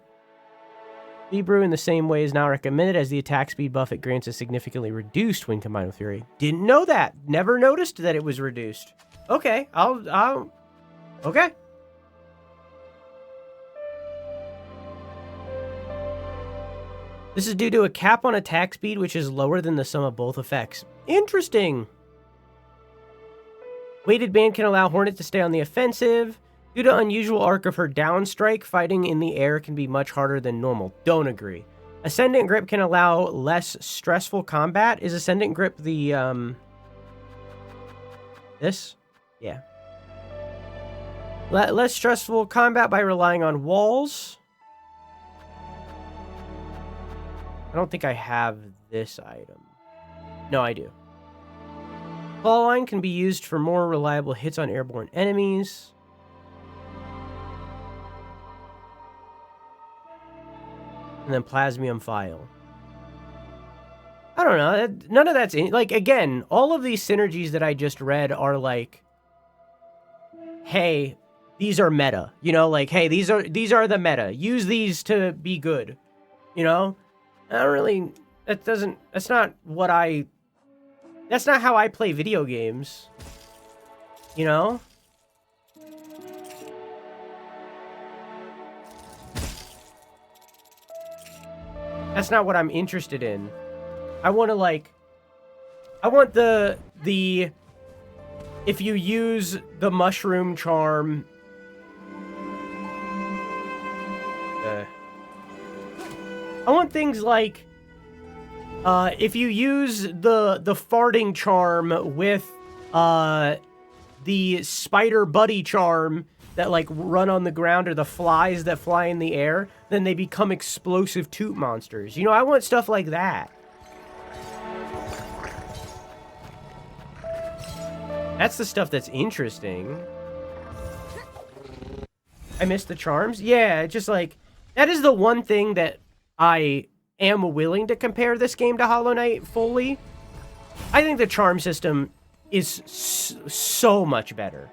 Brew in the same way is now recommended as the attack speed buff it grants is significantly reduced when combined with Fury. Didn't know that. Never noticed that it was reduced. Okay, okay. This is due to a cap on attack speed, which is lower than the sum of both effects. Interesting. Weighted Band can allow Hornet to stay on the offensive. Due to unusual arc of her downstrike, fighting in the air can be much harder than normal. Don't agree. Ascendant Grip can allow less stressful combat. Is Ascendant Grip the, this? Yeah. Less stressful combat by relying on walls. I don't think I have this item. No, I do. Claw Line can be used for more reliable hits on airborne enemies. And then Plasmium File. I don't know. None of that's... like, again, all of these synergies that I just read are like, hey, these are meta. You know, like, hey, these are the meta. Use these to be good. You know? I don't really... That's not how I play video games. You know? That's not what I'm interested in. I want to, like... I want the... If you use the mushroom charm... I want things like... if you use the farting charm with the spider buddy charm that like run on the ground, or the flies that fly in the air, then they become explosive toot monsters. You know, I want stuff like that. That's the stuff that's interesting. I missed the charms? Yeah, just like, that is the one thing that I am willing to compare this game to Hollow Knight fully. I think the charm system is so much better.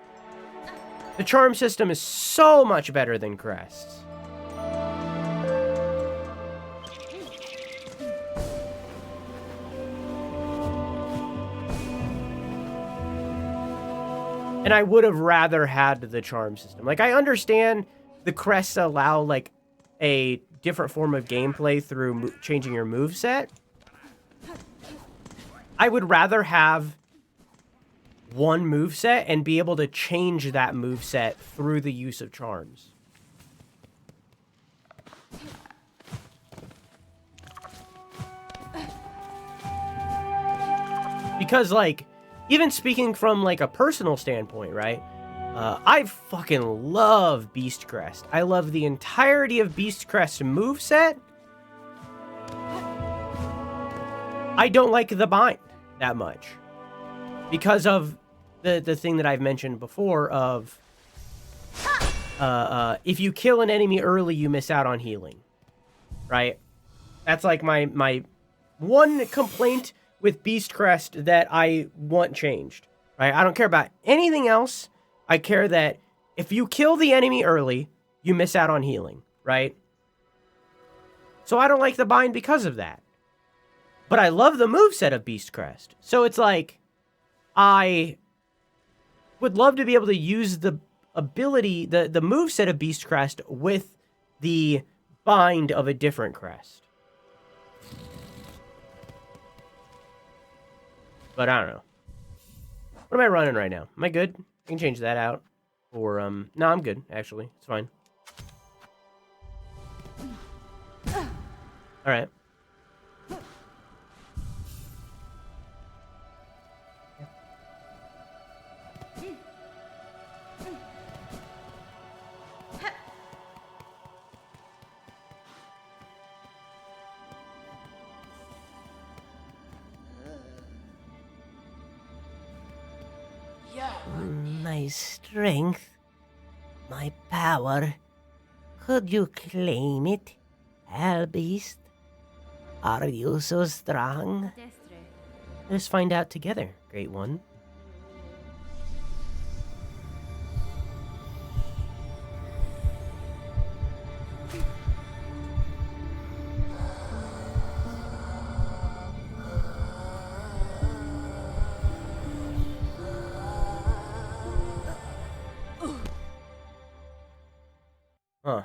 The charm system is so much better than Crest's. And I would have rather had the charm system. Like, I understand the crests allow, like, a different form of gameplay through changing your moveset. I would rather have one moveset and be able to change that moveset through the use of charms. Because, like, even speaking from, like, a personal standpoint, right? I fucking love Beast Crest. I love the entirety of Beast Crest's moveset. I don't like the bind that much. Because of the thing that I've mentioned before of... if you kill an enemy early, you miss out on healing. Right? That's like my one complaint with Beast Crest that I want changed. Right? I don't care about anything else. I care that if you kill the enemy early, you miss out on healing, right? So I don't like the bind because of that. But I love the moveset of Beast Crest. So it's like, I would love to be able to use the ability, the moveset of Beast Crest with the bind of a different crest. But I don't know. What am I running right now? Am I good? I can change that out. Or, no, I'm good, actually. It's fine. Alright. My strength, my power, could you claim it, Albeast? Are you so strong? Destre. Let's find out together, Great One. Huh.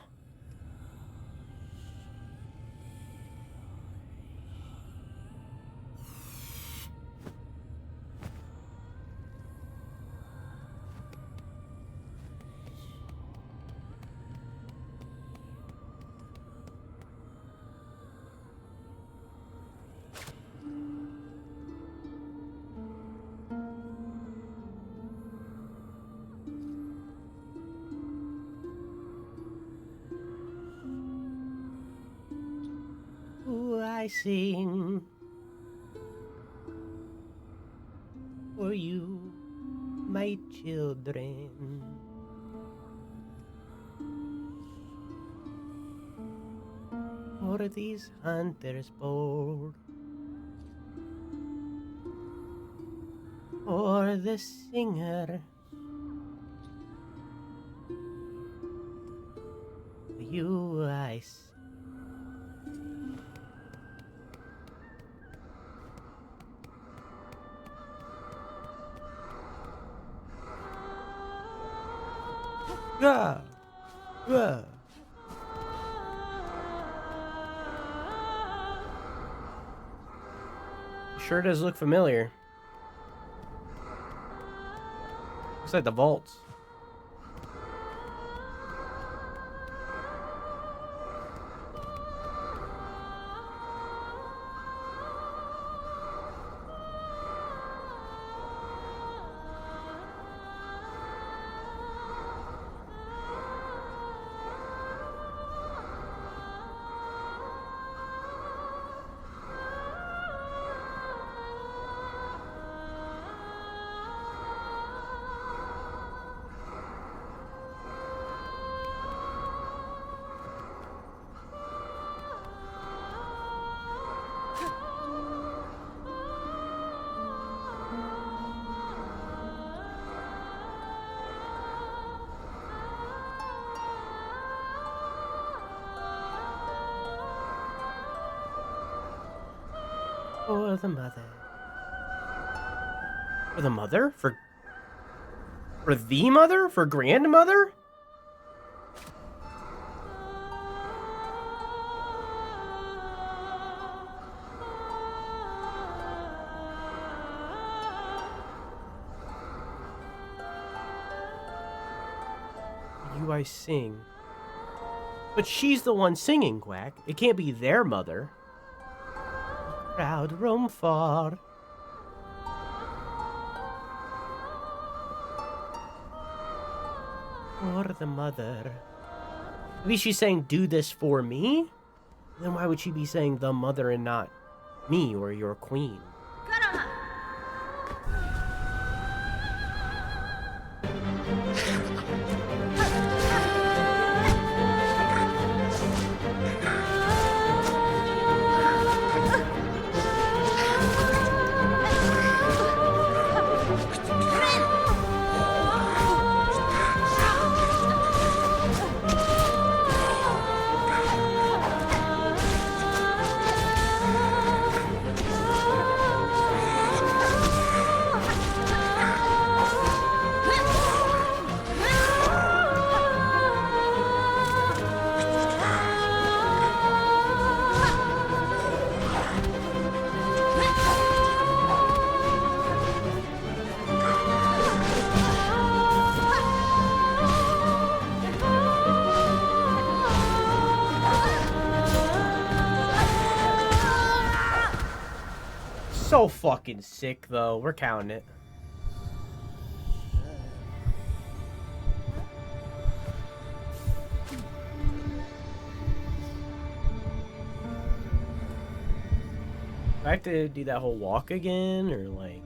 I sing for you, my children. For these hunters bold, for the singer, for you I sing. Yeah. Yeah. Sure does look familiar. Looks like the vaults. For the mother. For the mother? For the mother? For grandmother? You I sing. But she's the one singing, Quack. It can't be their mother. Crowd roam far. For the mother. Maybe she's saying, do this for me? Then why would she be saying the mother and not me or your queen? So fucking sick, though. We're counting it. Do I have to do that whole walk again, or like...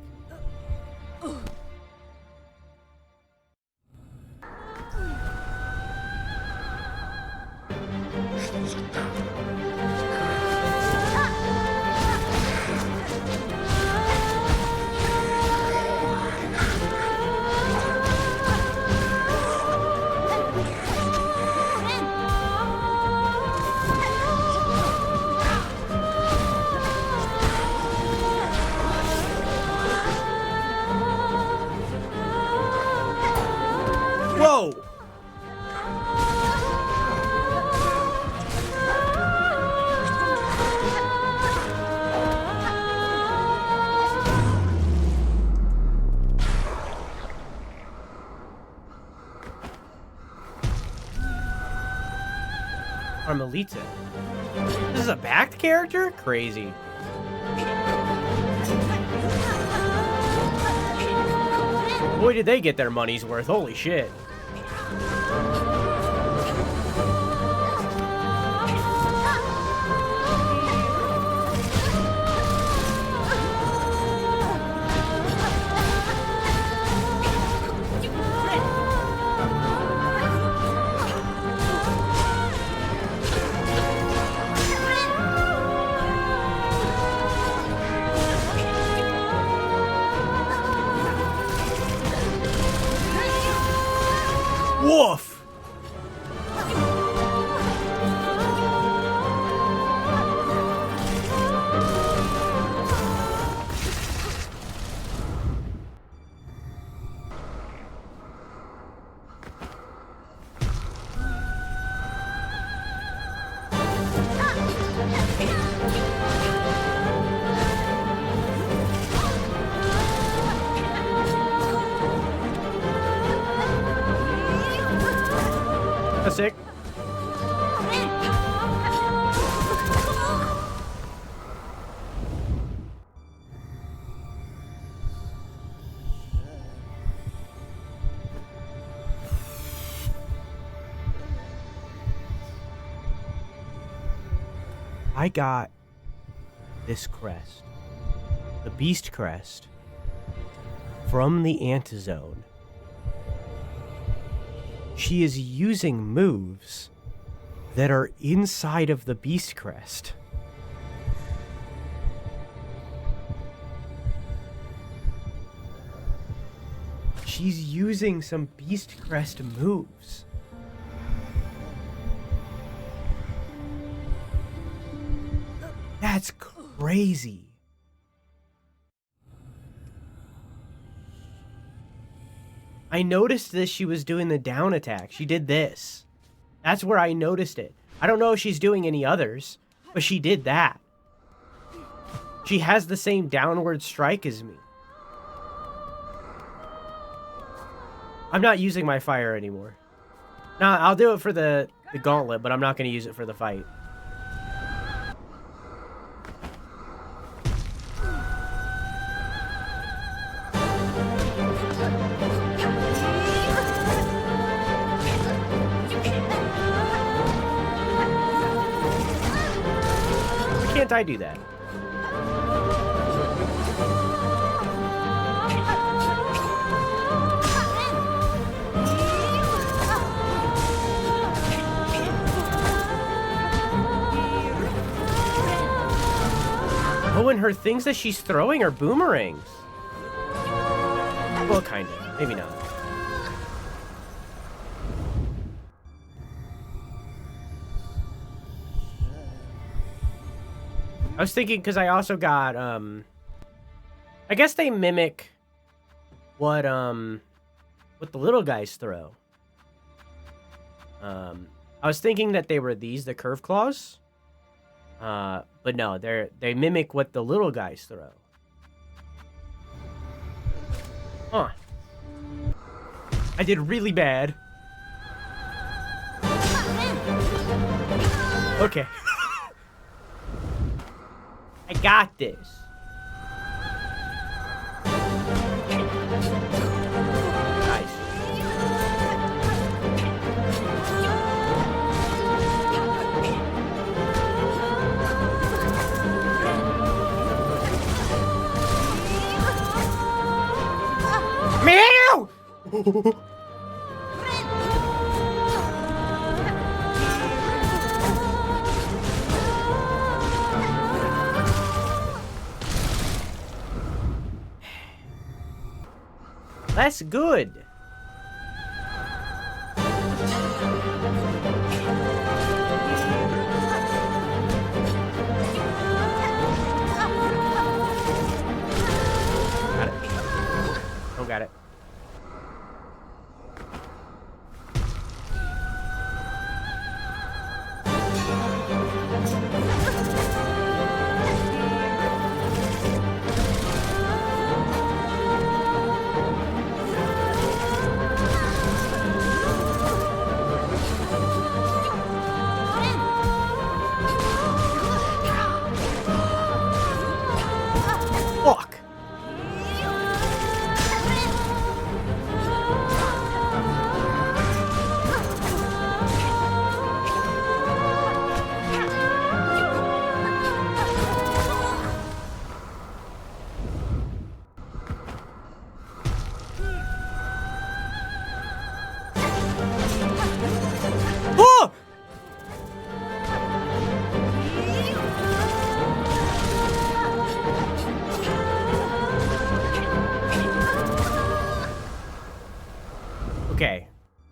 Whoa! Carmelita. This is a backed character? Crazy. Boy, did they get their money's worth. Holy shit. Woof! That's sick. I got this crest, the beast crest, from the Antizone. She is using moves that are inside of the beast crest. She's using some beast crest moves. That's crazy. I noticed this. She was doing the down attack. She did this. That's where I noticed it. I don't know if she's doing any others, but she did that. She has the same downward strike as me. I'm not using my fire anymore. Nah, I'll do it for the gauntlet, but I'm not going to use it for the fight. Why can't I do that? Oh, and her things that she's throwing are boomerangs. Well, kind of. Maybe not. I was thinking, because I also got, I guess they mimic what the little guys throw. I was thinking that they were these, the curve claws. But no, they mimic what the little guys throw. Huh. I did really bad. Okay. I got this. Nice. Meow! That's good. Got it. Oh, got it. Fuck. Oh! Okay,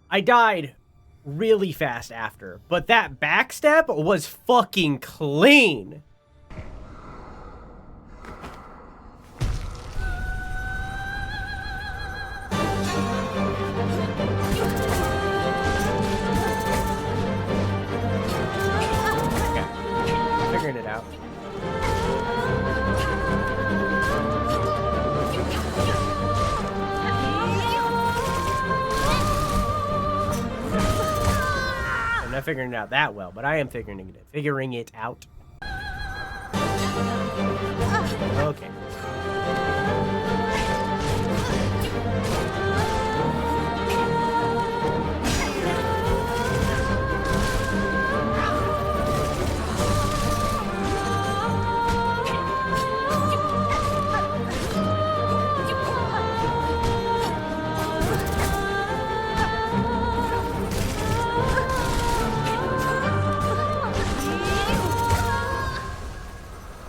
I died really fast after, but that backstep was fucking clean. Okay, figuring it out. I'm not figuring it out that well, but I am figuring it out. Okay.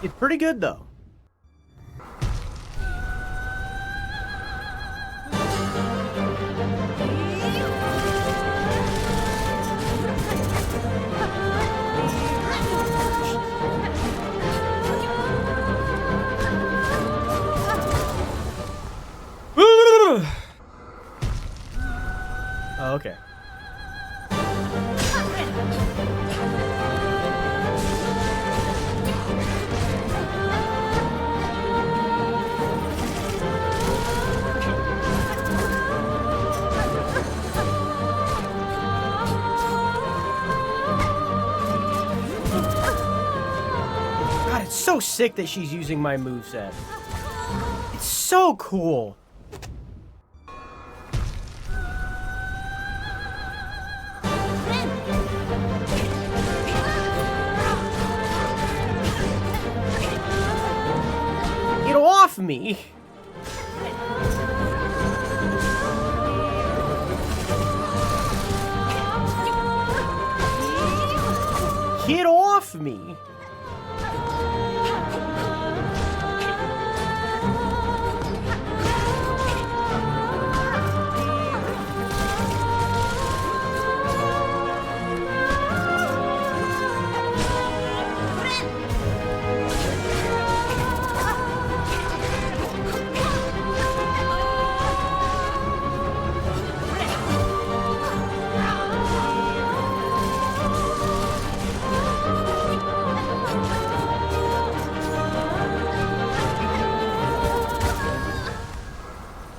It's pretty good though. Oh, okay. God, it's so sick that she's using my moveset. It's so cool. Get off me! Get off me!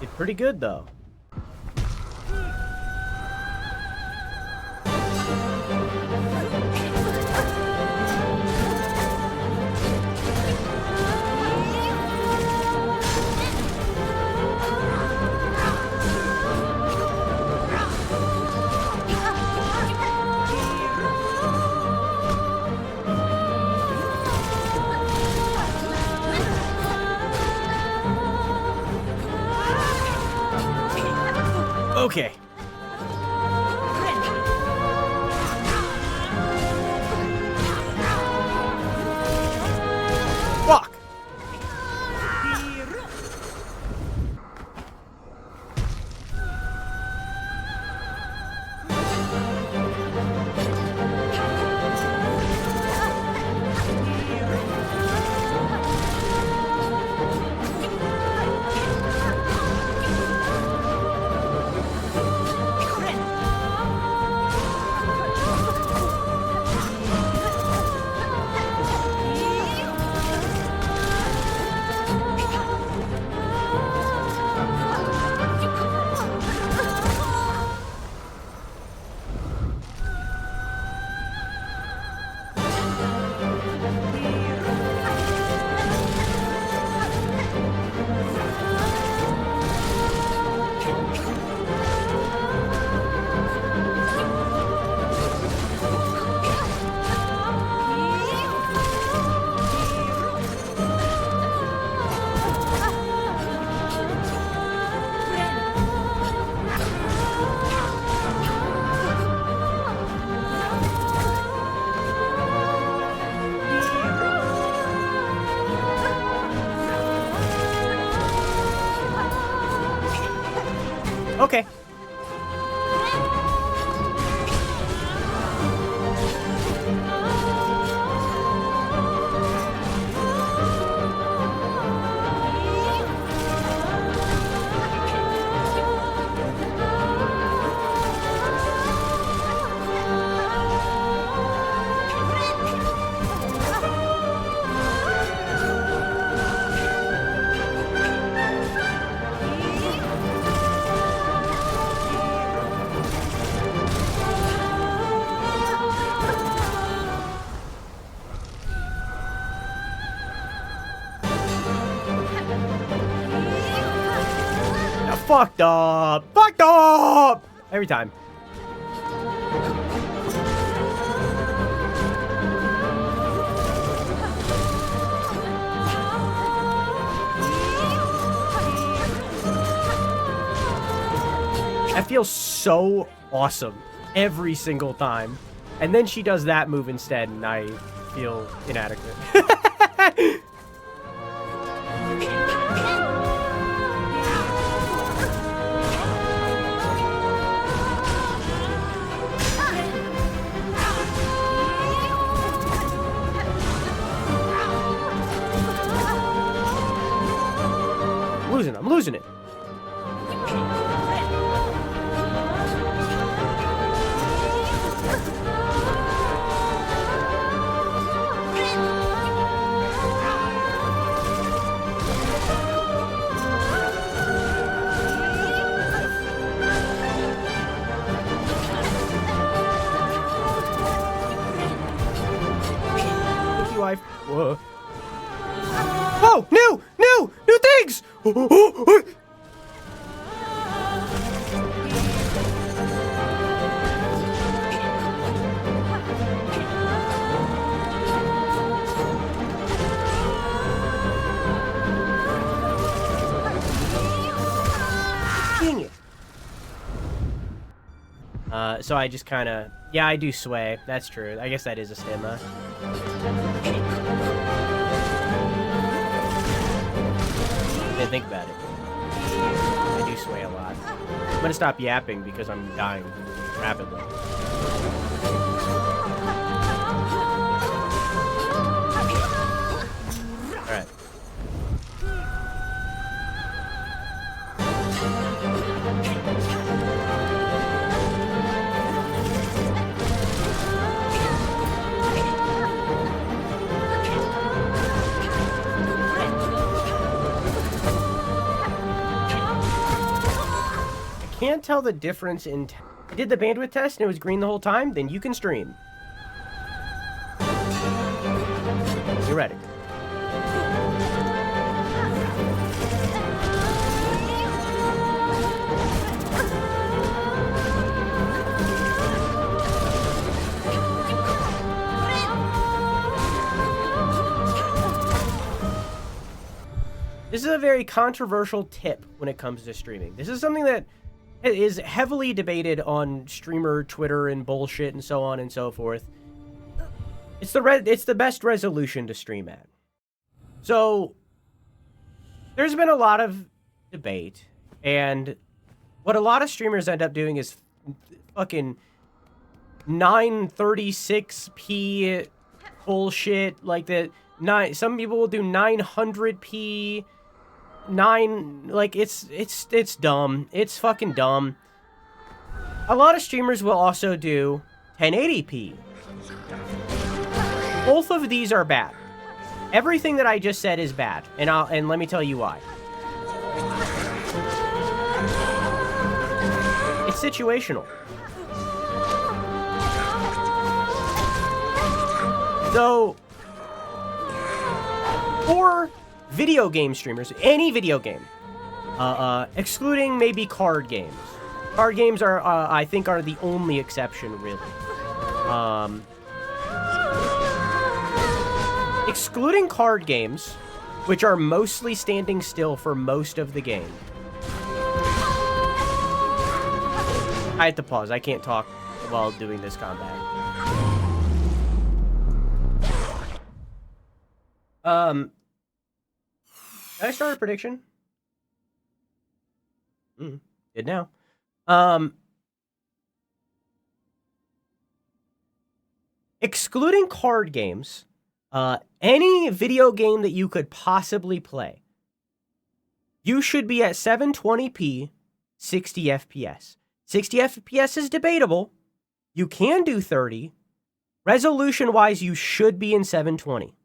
Did pretty good though. Okay. Fuck. Okay. Fucked up! Fucked up! Every time. That feels so awesome every single time. And then she does that move instead, and I feel inadequate. I'm losing it. Dang it. So I just kind of... Yeah, I do sway. That's true. I guess that is a stigma. Didn't think about it. I do sway a lot. I'm gonna stop yapping because I'm dying rapidly. Alright. Can't tell the difference in... I did the bandwidth test and it was green the whole time, then you can stream. Theoretic. This is a very controversial tip when it comes to streaming. This is something that is heavily debated on streamer Twitter and bullshit and so on and so forth. It's the best resolution to stream at. So there's been a lot of debate, and what a lot of streamers end up doing is fucking 936p bullshit, like the some people will do 900p. Like it's dumb. It's fucking dumb. A lot of streamers will also do 1080p. Both of these are bad. Everything that I just said is bad, and let me tell you why. It's situational. So for video game streamers, any video game, excluding maybe card games. Card games are, I think, are the only exception, really. Excluding card games, which are mostly standing still for most of the game. I have to pause. I can't talk while doing this combat. Can I start a prediction? Did now. Excluding card games, any video game that you could possibly play, you should be at 720p, 60 FPS. 60 FPS is debatable. You can do 30. Resolution-wise, you should be in 720.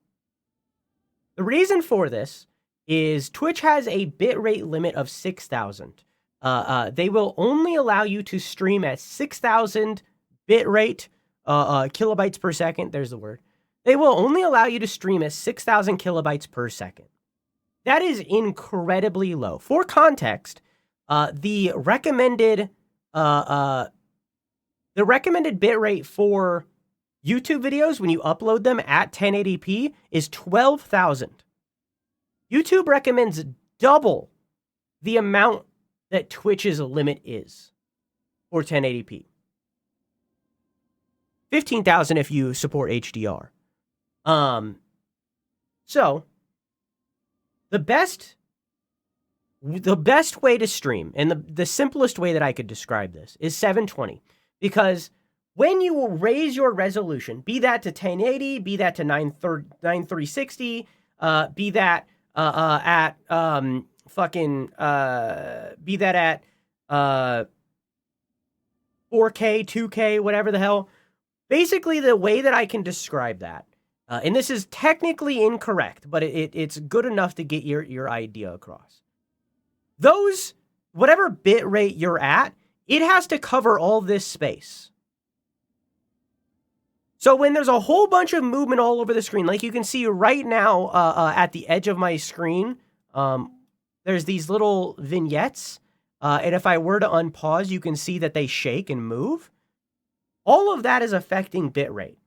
The reason for this is Twitch has a bitrate limit of 6,000. They will only allow you to stream at 6,000 bitrate, kilobytes per second. There's the word. They will only allow you to stream at 6,000 kilobytes per second. That is incredibly low. For context, the recommended bitrate for YouTube videos when you upload them at 1080p is 12,000. YouTube recommends double the amount that Twitch's limit is for 1080p. 15,000 if you support HDR. So the best way to stream, and the simplest way that I could describe this, is 720. Because when you will raise your resolution, be that to 1080, be that to 9360, be that at be that at 4K, 2K, whatever the hell. Basically, the way that I can describe that, and this is technically incorrect, but it's good enough to get your idea across. Those, whatever bit rate you're at, it has to cover all this space. So when there's a whole bunch of movement all over the screen, like you can see right now at the edge of my screen, there's these little vignettes. And if I were to unpause, you can see that they shake and move. All of that is affecting bitrate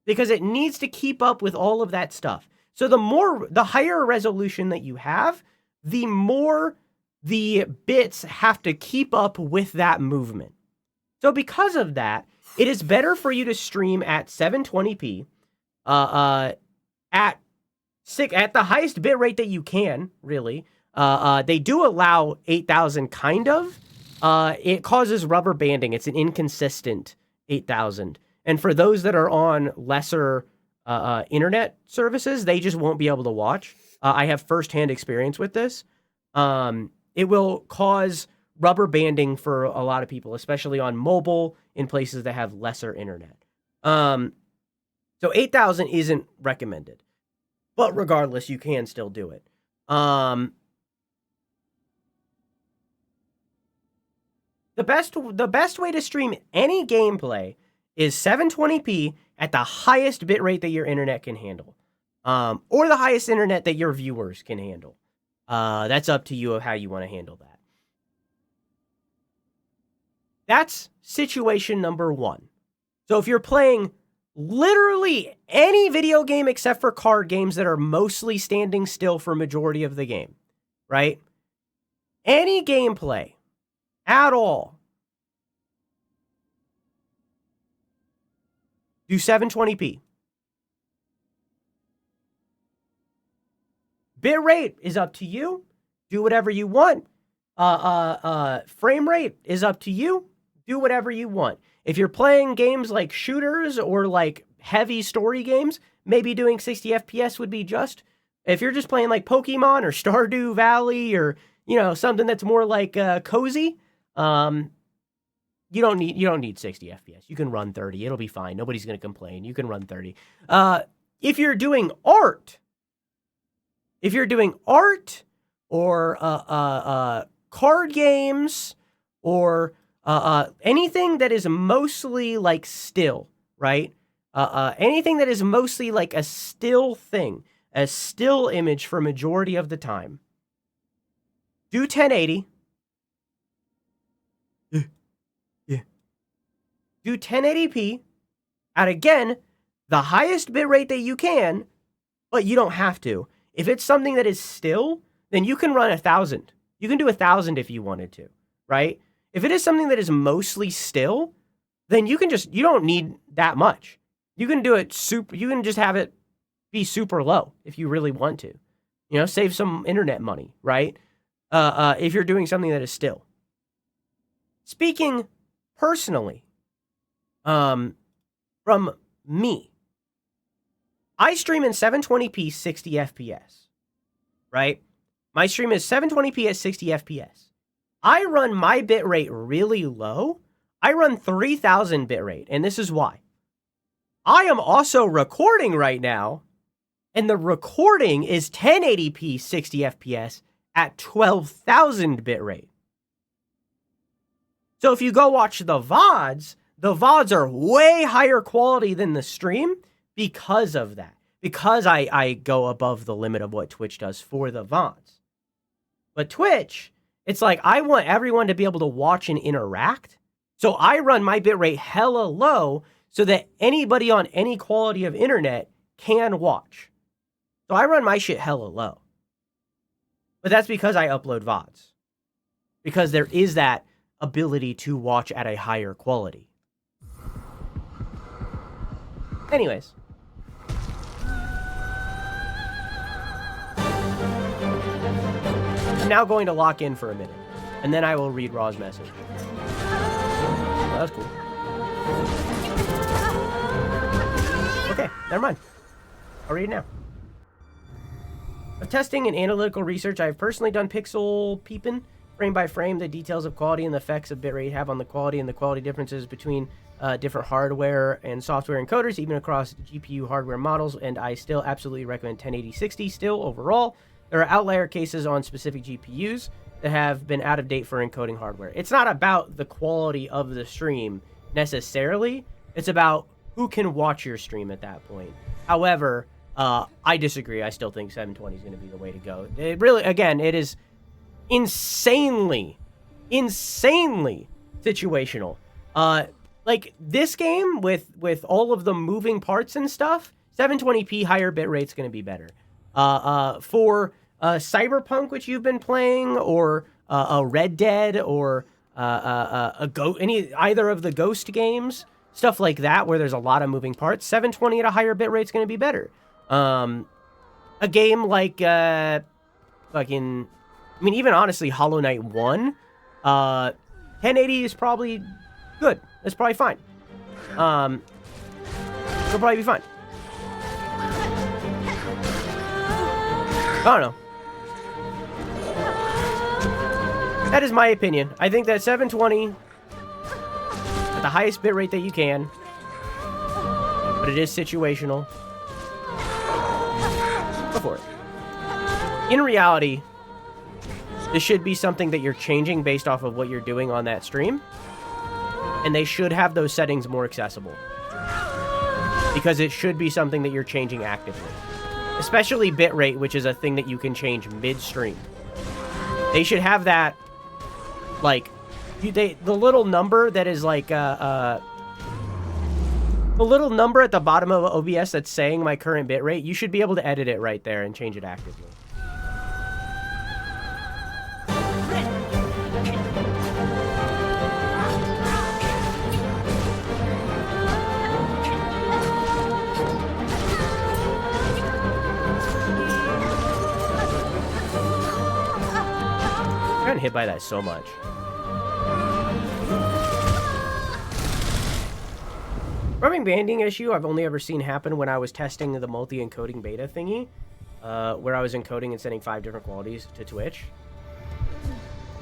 because it needs to keep up with all of that stuff. So the higher resolution that you have, the more the bits have to keep up with that movement. So because of that, it is better for you to stream at 720p, at the highest bit rate that you can, really. They do allow 8,000 kind of. It causes rubber banding. It's an inconsistent 8,000. And for those that are on lesser internet services, they just won't be able to watch. I have firsthand experience with this. It will cause rubber banding for a lot of people, especially on mobile in places that have lesser internet. So 8,000 isn't recommended. But regardless, you can still do it. The best way to stream any gameplay is 720p at the highest bitrate that your internet can handle. Or the highest internet that your viewers can handle. That's up to you of how you want to handle that. That's situation number 1. So if you're playing literally any video game except for card games that are mostly standing still for majority of the game, right? Any gameplay at all, do 720p. Bitrate is up to you. Do whatever you want. Frame rate is up to you. Do whatever you want. If you're playing games like shooters or like heavy story games, maybe doing 60 FPS would be just. If you're just playing like Pokemon or Stardew Valley or, you know, something that's more like cozy, you don't need 60 FPS. You can run 30. It'll be fine. Nobody's going to complain. You can run 30. If you're doing art or card games or anything that is mostly like still, right? Anything that is mostly like a still thing, a still image for majority of the time. Do 1080. Yeah. Do 1080p at, again, the highest bitrate that you can, but you don't have to. If it's something that is still, then you can run 1,000. You can do 1,000 if you wanted to, right? If it is something that is mostly still, then you don't need that much. You can do it you can just have it be super low if you really want to. You know, save some internet money, right? If you're doing something that is still. Speaking personally, from me, I stream in 720p 60 FPS, right? My stream is 720p at 60 FPS. I run my bitrate really low. I run 3,000 bitrate, and this is why. I am also recording right now, and the recording is 1080p 60 FPS at 12,000 bitrate. So if you go watch the VODs are way higher quality than the stream because of that. Because I go above the limit of what Twitch does for the VODs. But Twitch, it's like I want everyone to be able to watch and interact. So I run my bitrate hella low so that anybody on any quality of internet can watch. So I run my shit hella low. But that's because I upload VODs. Because there is that ability to watch at a higher quality. Anyways. I'm now going to lock in for a minute. And then I will read Raw's message. Oh, that's cool. Okay, never mind. I'll read it now. Of testing and analytical research, I have personally done pixel peeping, frame by frame, the details of quality and the effects of bitrate have on the quality and the quality differences between different hardware and software encoders, even across GPU hardware models, and I still absolutely recommend 1080-60 still overall. There are outlier cases on specific GPUs that have been out of date for encoding hardware. It's not about the quality of the stream necessarily. It's about who can watch your stream at that point. However, I disagree. I still think 720 is going to be the way to go. It really, again, it is insanely situational. Like this game with all of the moving parts and stuff, 720p higher bitrate's going to be better. For Cyberpunk, which you've been playing, or a Red Dead, or either of the Ghost games, stuff like that, where there's a lot of moving parts, 720 at a higher bitrate's going to be better. A game like even honestly, Hollow Knight 1, 1080 is probably good. That's probably fine. It'll probably be fine. I don't know. That is my opinion. I think that 720 at the highest bitrate that you can, but it is situational. Go for it. In reality, this should be something that you're changing based off of what you're doing on that stream. And they should have those settings more accessible. Because it should be something that you're changing actively. Especially bitrate, which is a thing that you can change mid-stream. They should have that, like, the little number that is like, the little number at the bottom of OBS that's saying my current bitrate, you should be able to edit it right there and change it actively. I got hit by that so much. Rubbing banding issue I've only ever seen happen when I was testing the multi-encoding beta thingy, where I was encoding and sending 5 different qualities to Twitch.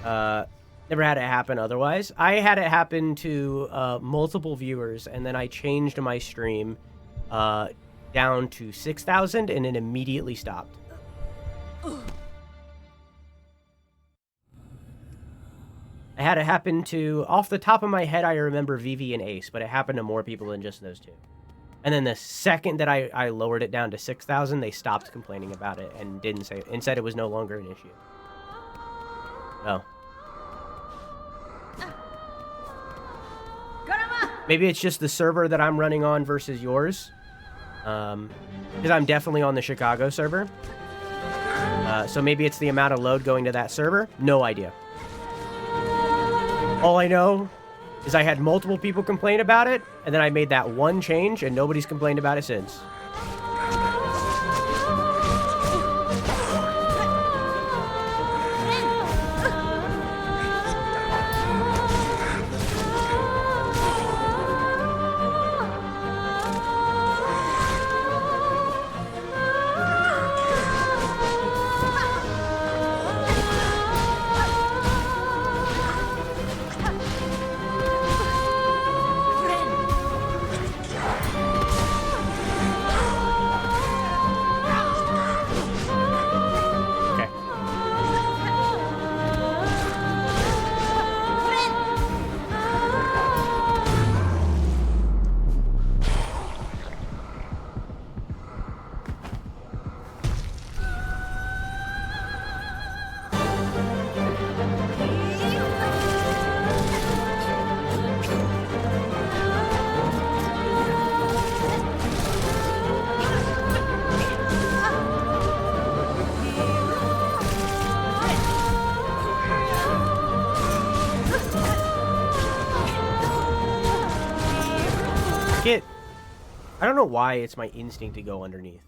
Never had it happen otherwise. I had it happen to multiple viewers, and then I changed my stream down to 6,000, and it immediately stopped. I had it happen to, off the top of my head, I remember Vivi and Ace, but it happened to more people than just those two. And then the second that I lowered it down to 6,000, they stopped complaining about it and didn't say, and said it was no longer an issue. Oh. Maybe it's just the server that I'm running on versus yours. Because I'm definitely on the Chicago server. So maybe it's the amount of load going to that server. No idea. All I know is I had multiple people complain about it, and then I made that one change, and nobody's complained about it since. I don't know why it's my instinct to go underneath.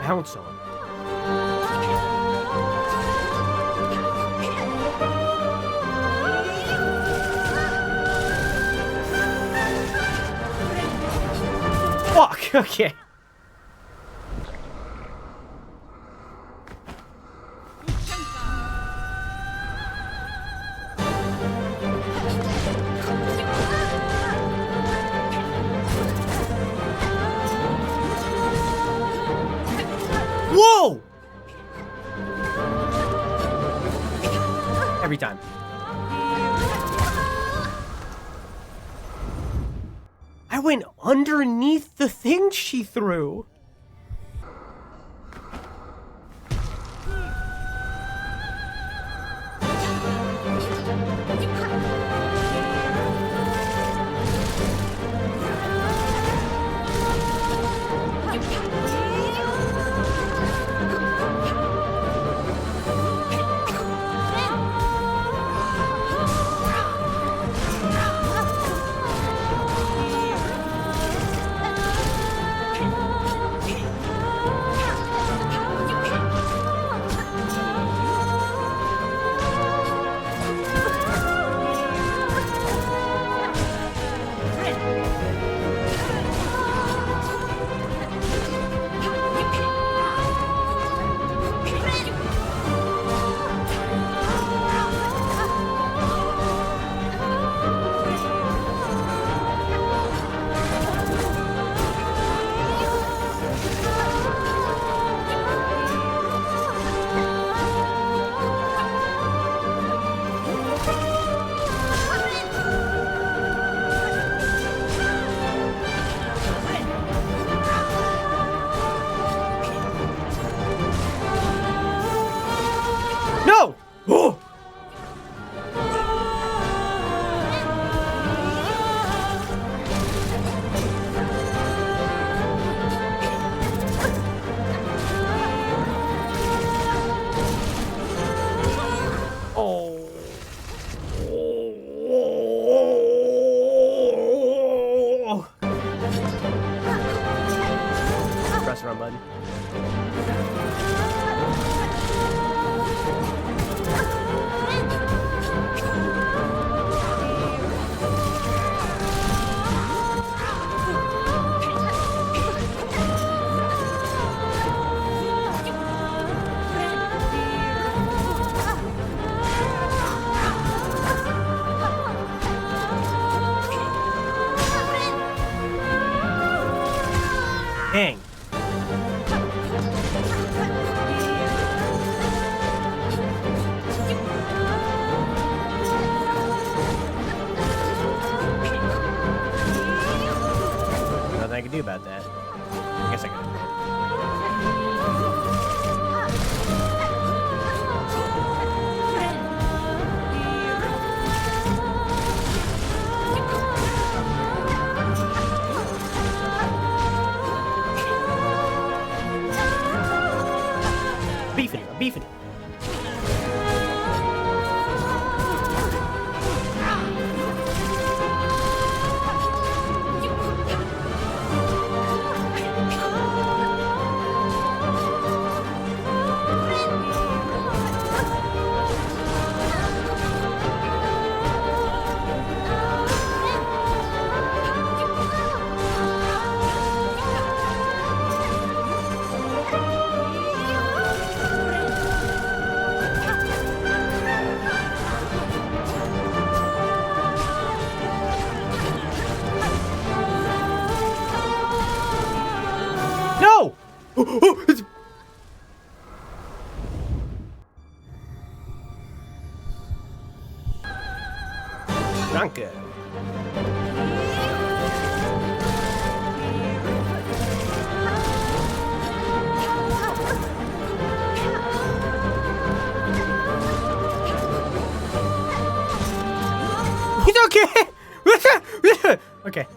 bounce on. Fuck, okay. Whoa! Every time. I went underneath the thing she threw. No! Oh! Press the wrong button. Dang. Nothing I can do about that. I guess I can. I'm beefing it. No! Danke. Okay. Okay.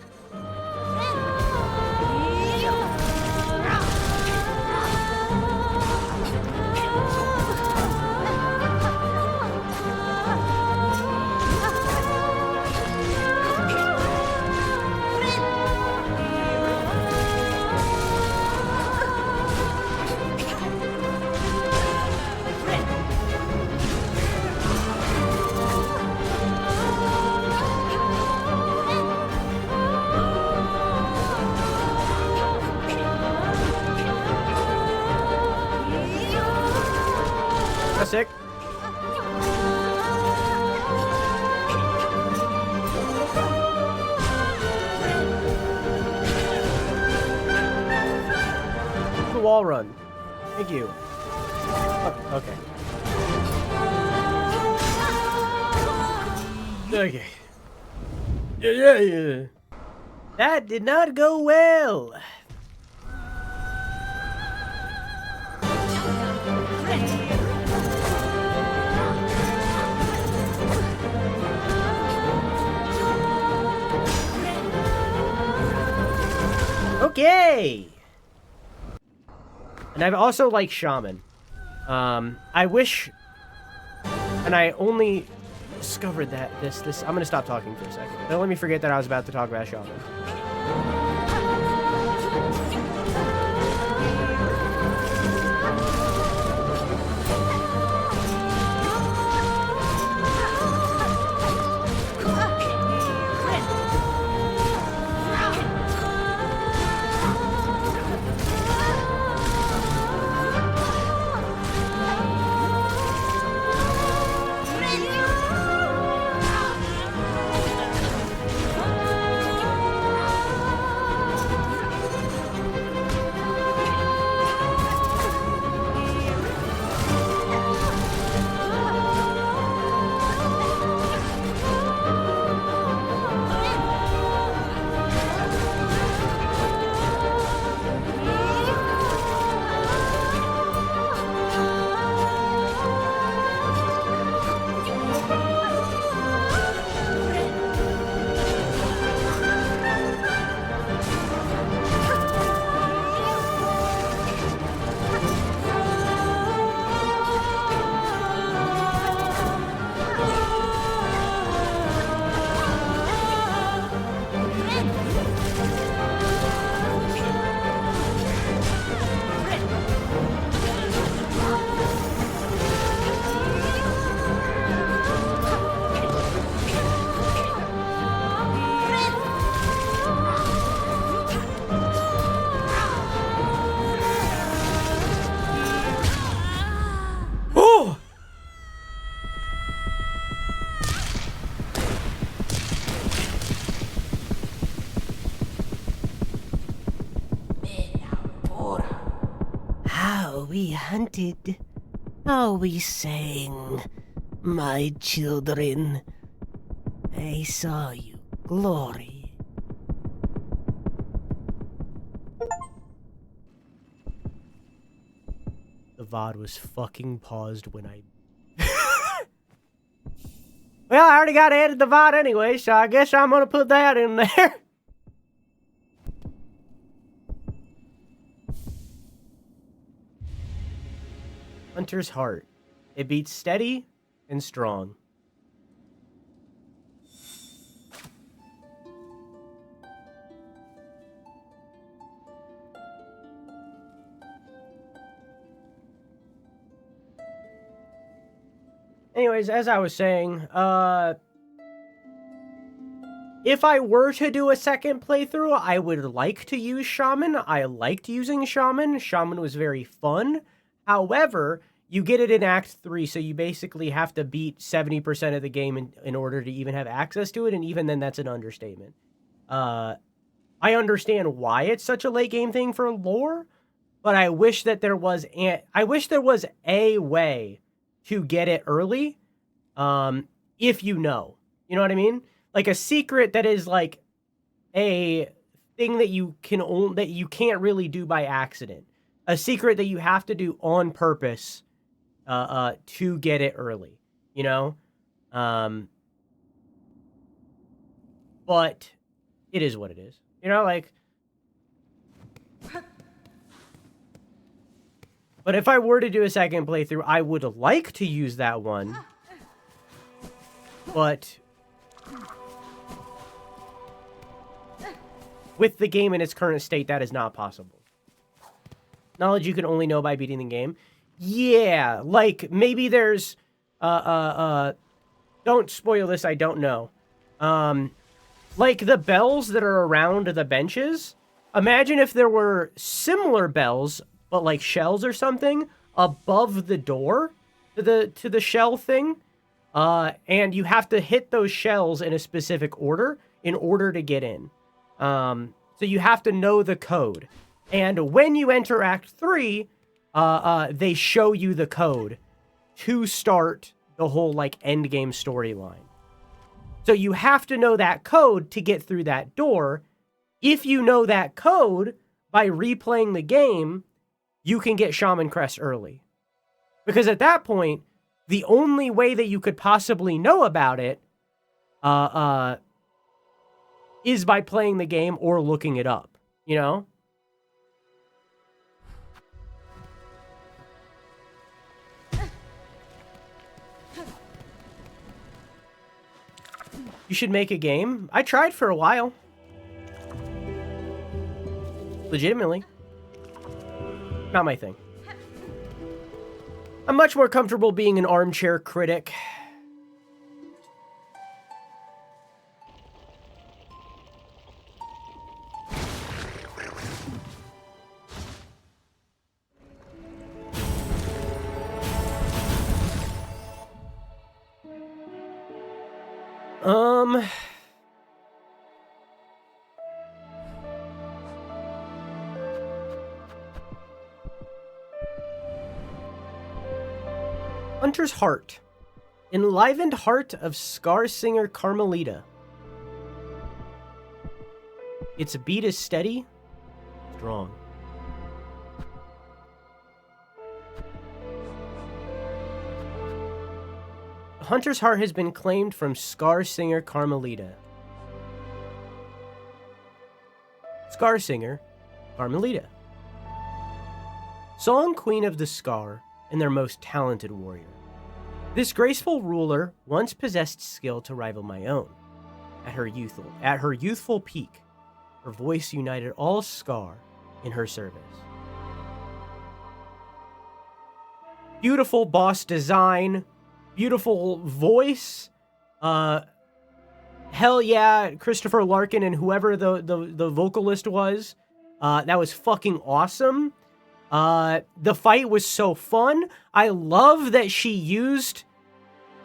That's sick. The wall run. Thank you. Oh, okay. Okay. Yeah. That did not go well. Okay. And I've also liked Shaman. I wish, and I only discovered that this. I'm gonna stop talking for a second. Don't let me forget that I was about to talk about Shaman. We hunted, how we sang, my children. I saw you, glory. The VOD was fucking paused when I... Well, I already got to edit the VOD anyway, so I guess I'm gonna put that in there. Hunter's Heart. It beats steady and strong. Anyways, as I was saying, if I were to do a second playthrough, I would like to use Shaman. I liked using Shaman. Shaman was very fun. However, you get it in Act 3, so you basically have to beat 70% of the game in order to even have access to it, and even then, that's an understatement. I understand why it's such a late game thing for lore, but I wish that there was a way to get it early, if you know. You know what I mean? Like a secret that is like a thing that you can't really do by accident. A secret that you have to do on purpose to get it early, you know? But it is what it is. You know, like... But if I were to do a second playthrough, I would like to use that one. But... with the game in its current state, that is not possible. Knowledge you can only know by beating the game. Yeah, like, maybe there's, don't spoil this, I don't know. Like, the bells that are around the benches, imagine if there were similar bells, but like shells or something, above the door, to the shell thing. And you have to hit those shells in a specific order in order to get in. So you have to know the code. And when you enter Act 3, they show you the code to start the whole, like, endgame storyline. So you have to know that code to get through that door. If you know that code, by replaying the game, you can get Shaman Crest early. Because at that point, the only way that you could possibly know about it is by playing the game or looking it up, you know? You should make a game. I tried for a while. Legitimately. Not my thing. I'm much more comfortable being an armchair critic. Hunter's Heart. Enlivened heart of Scar Singer Carmelita. Its beat is steady, strong. Hunter's Heart has been claimed from Scar Singer Carmelita. Scar Singer Carmelita. Song Queen of the Scar and their most talented warrior. This graceful ruler once possessed skill to rival my own. At her youthful peak, her voice united all Scar in her service. Beautiful boss design, beautiful voice. Hell yeah, Christopher Larkin and whoever the vocalist was. That was fucking awesome. The fight was so fun. I love that she used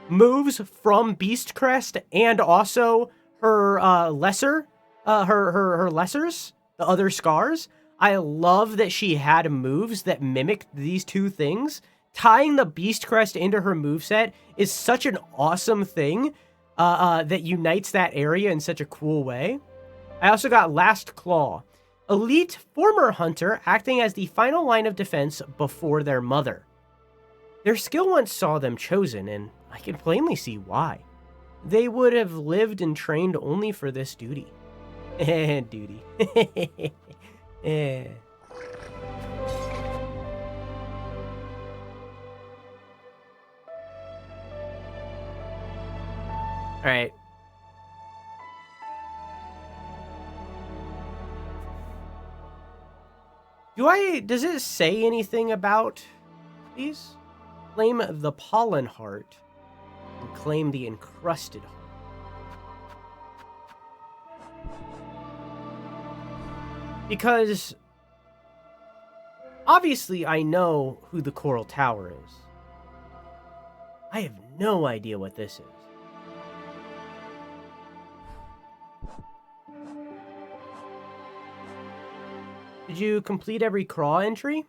moves from Beast Crest and also her lesser, her lessers, the other scars. I love that she had moves that mimicked these two things. Tying the Beast Crest into her moveset is such an awesome thing that unites that area in such a cool way. I also got Last Claw. Elite former hunter acting as the final line of defense before their mother. Their skill once saw them chosen, and I can plainly see why. They would have lived and trained only for this duty. Duty. Alright. Does it say anything about these? Claim the pollen heart and claim the encrusted heart. Because obviously I know who the Coral Tower is. I have no idea what this is. Did you complete every crawl entry?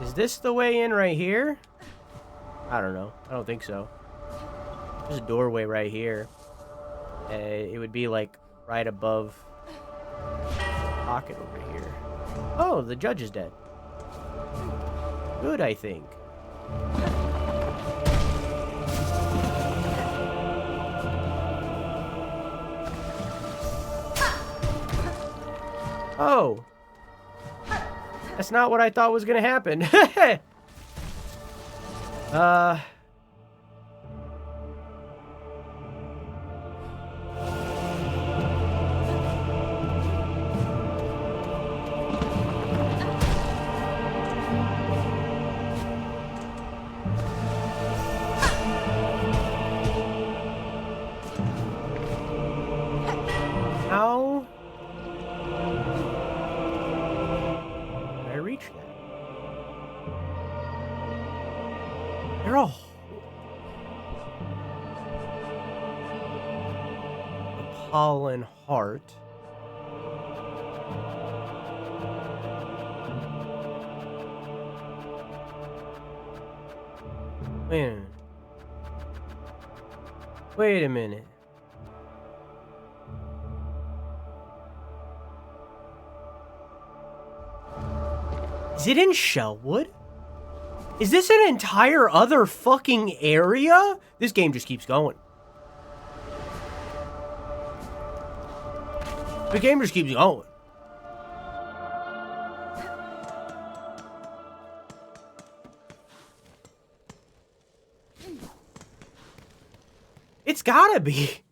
Is this the way in right here? I don't know. I don't think so. There's a doorway right here. It would be like right above the pocket over here. Oh, the judge is dead. Good, I think. Oh. That's not what I thought was gonna happen. How? Did I reach that? They're all... The pollen heart. Wait a minute. Wait a minute. Is it in Shellwood? Is this an entire other fucking area? This game just keeps going. The game just keeps going. It's gotta be.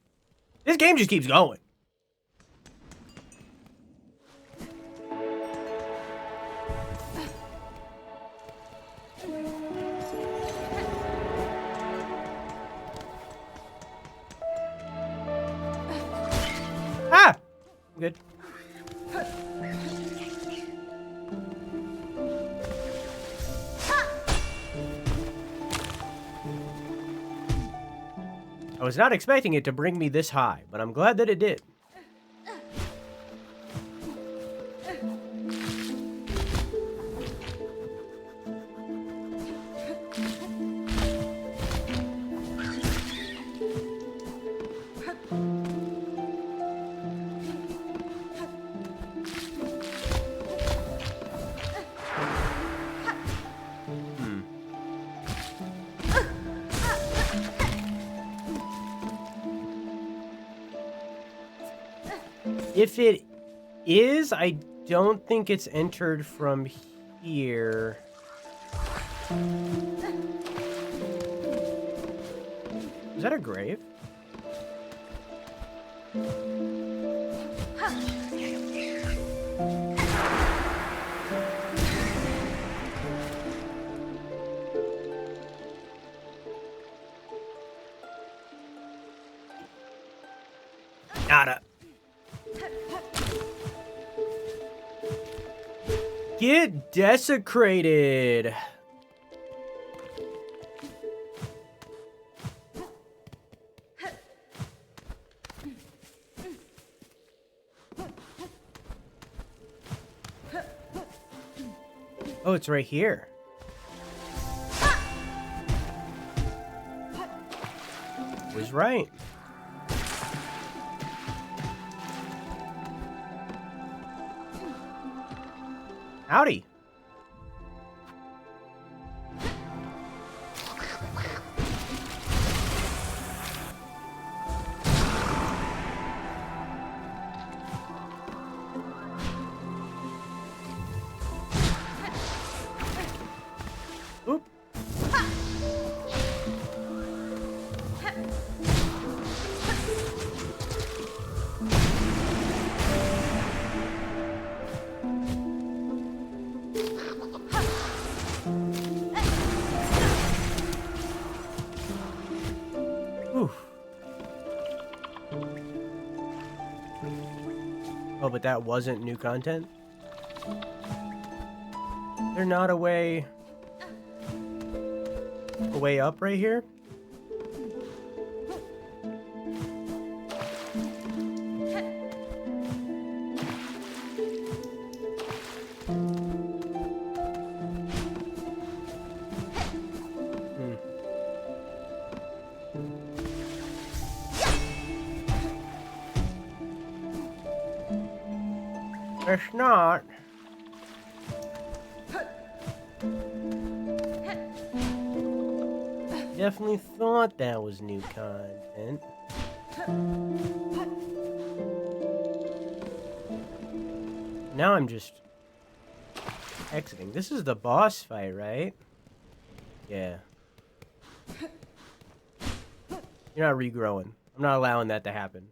This game just keeps going. Ah! Good. I was not expecting it to bring me this high, but I'm glad that it did. If it is, I don't think it's entered from here. Is that a grave? Nada. Get desecrated. Oh, it's right here. Was right. Howdy. Oop. Oh, but that wasn't new content? They're not a way up right here? It's not. Definitely thought that was new content. Now I'm just exiting. This is the boss fight, right? Yeah. You're not regrowing. I'm not allowing that to happen.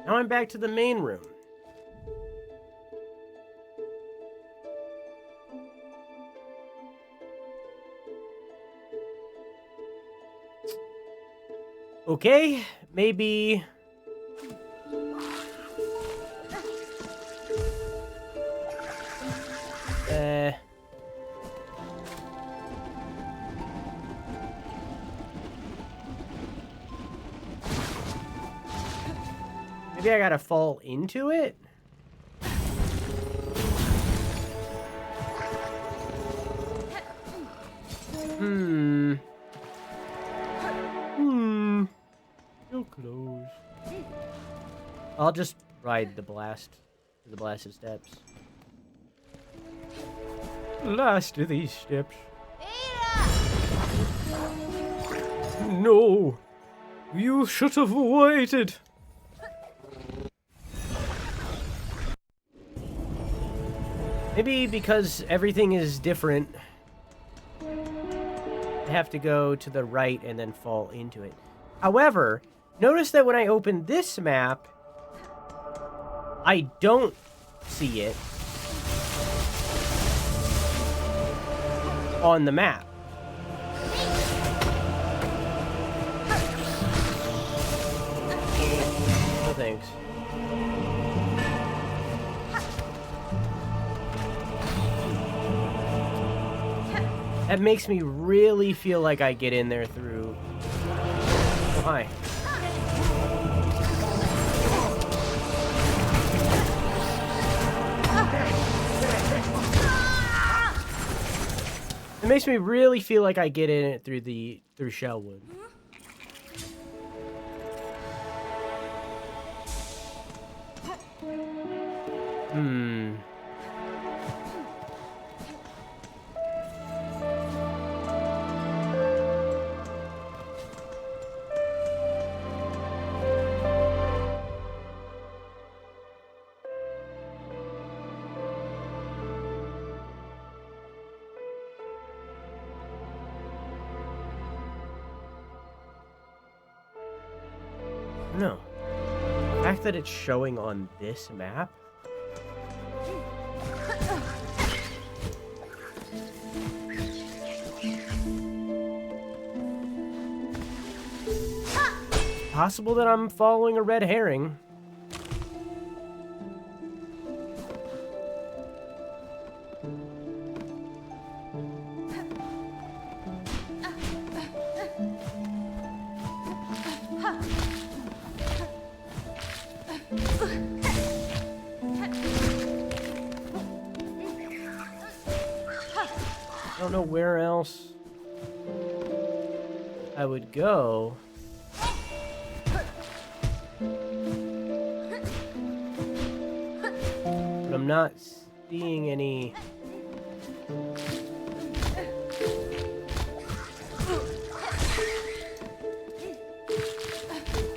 Now I'm back to the main room. Okay, maybe... Maybe I gotta fall into it? So close. I'll just ride the blasted steps. Last of these steps. No! You should have waited! Maybe because everything is different, I have to go to the right and then fall into it. However, notice that when I open this map, I don't see it on the map. No thanks. That makes me really feel like I get in there through... Oh, hi. It makes me really feel like I get in it through Shellwood. No. The fact that it's showing on this map? Possible that I'm following a red herring. I don't know where else I would go. But I'm not seeing any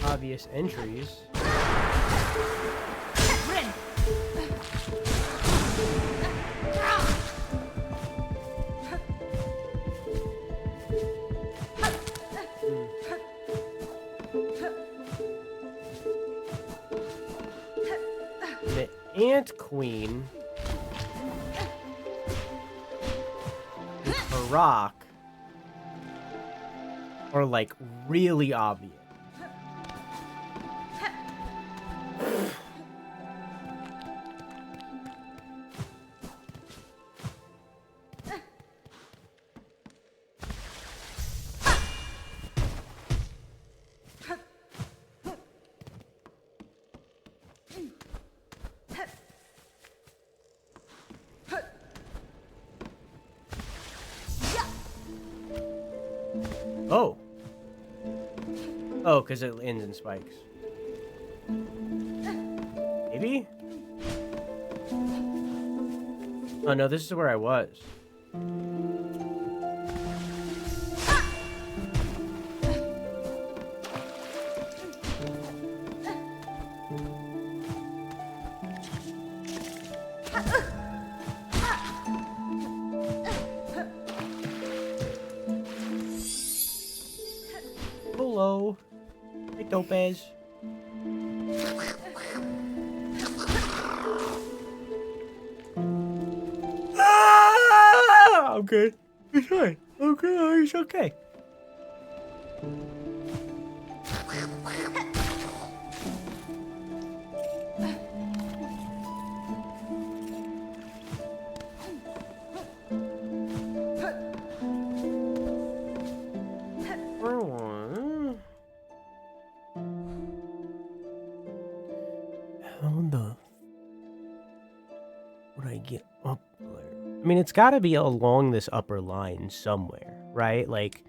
obvious entries. Ant Queen and Karak are like really obvious. Oh. Oh, because it ends in spikes. Maybe? Oh no, this is where I was. Hello. Hey, Topaz. Ah! I'm good. He's fine. Okay, he's okay. the would I get up there? I mean, it's got to be along this upper line somewhere, right? Like,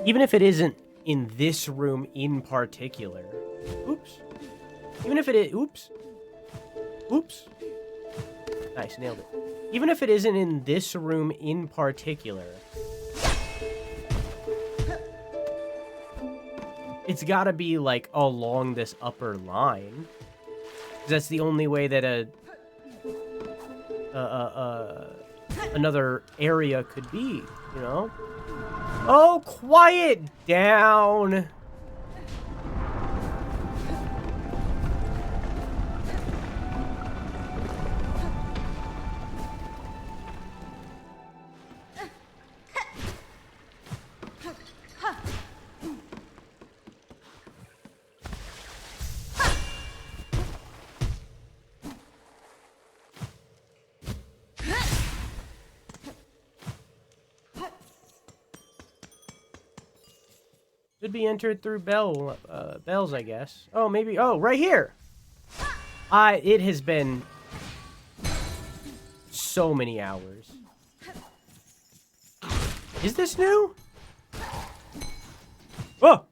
even if it isn't in this room in particular. Oops. Even if it is... Oops. Oops. Nice, nailed it. Even if it isn't in this room in particular, it's got to be, like, along this upper line. 'Cause that's the only way that another area could be, you know? Oh, quiet down! Could be entered through bells, I guess. Oh, maybe. Oh, right here. It has been so many hours. Is this new? Oh.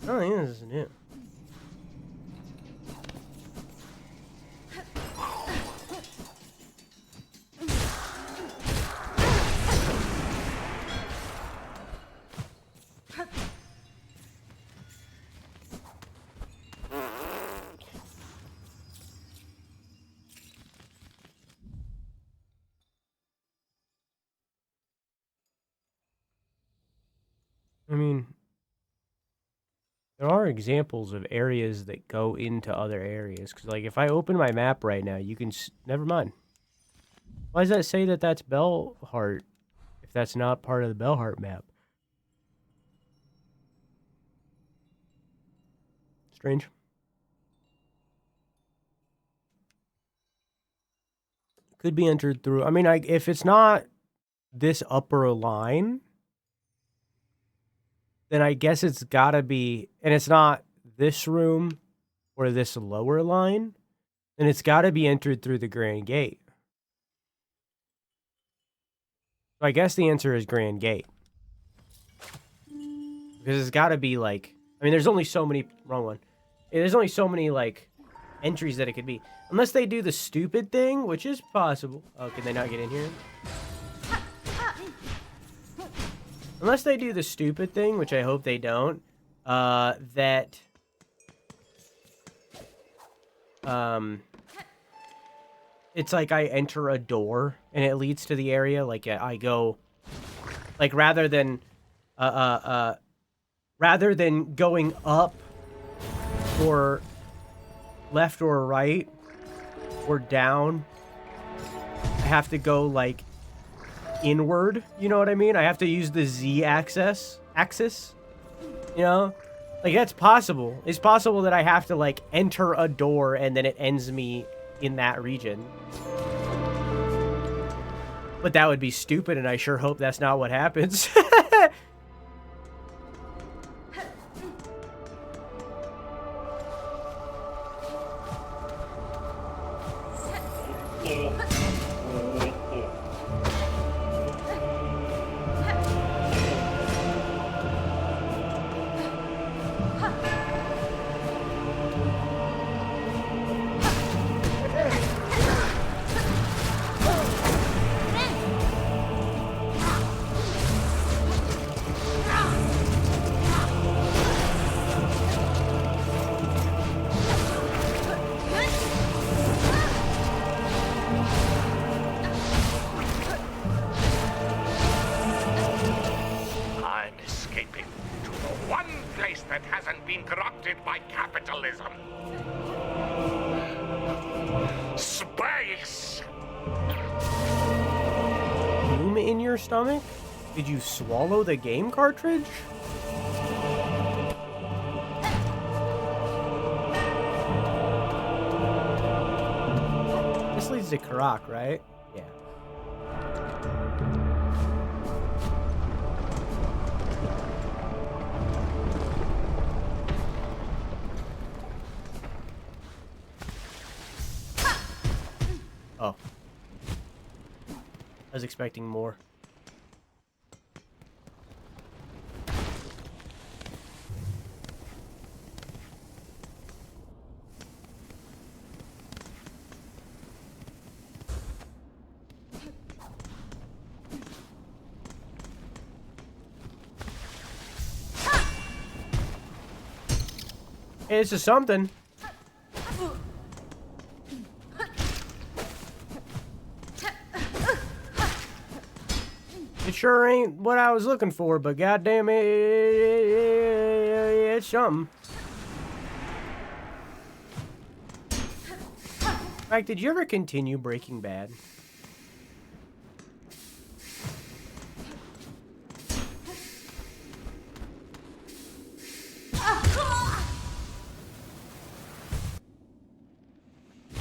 Oh, yeah, this is new. I mean, there are examples of areas that go into other areas. Because, like, if I open my map right now, you can... Never mind. Why does that say that that's Bellheart if that's not part of the Bellheart map? Strange. Could be entered through... I mean, if it's not this upper line, then I guess it's gotta be... And it's not this room or this lower line, then it's gotta be entered through the Grand Gate. So I guess the answer is Grand Gate. Because it's gotta be like... I mean, there's only so many... Wrong one. There's only so many, like, entries that it could be. Unless they do the stupid thing, which is possible. Oh, can they not get in here? Unless they do the stupid thing, which I hope they don't. That... It's like I enter a door and it leads to the area. Like I go, like rather than going up or left or right or down, I have to go like inward. You know what I mean? I have to use the Z axis. You know, like that's possible. It's possible that I have to like enter a door and then it ends me in that region. But that would be stupid, and I sure hope that's not what happens. I'm escaping to the one place that hasn't been corrupted by capitalism. Space! Boom in your stomach? Did you swallow the game cartridge? This leads is a Karak, right? Yeah. Oh. I was expecting more. Hey, this is something. It sure ain't what I was looking for, but goddamn it, it's something. Mike, did you ever continue Breaking Bad?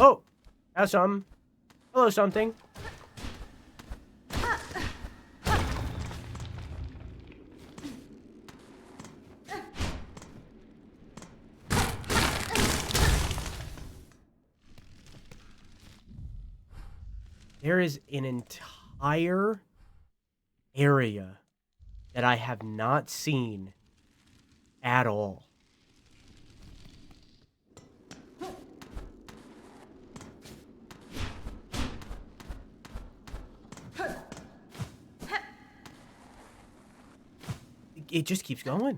Oh, that's something. Hello, something. There is an entire area that I have not seen at all. It just keeps going.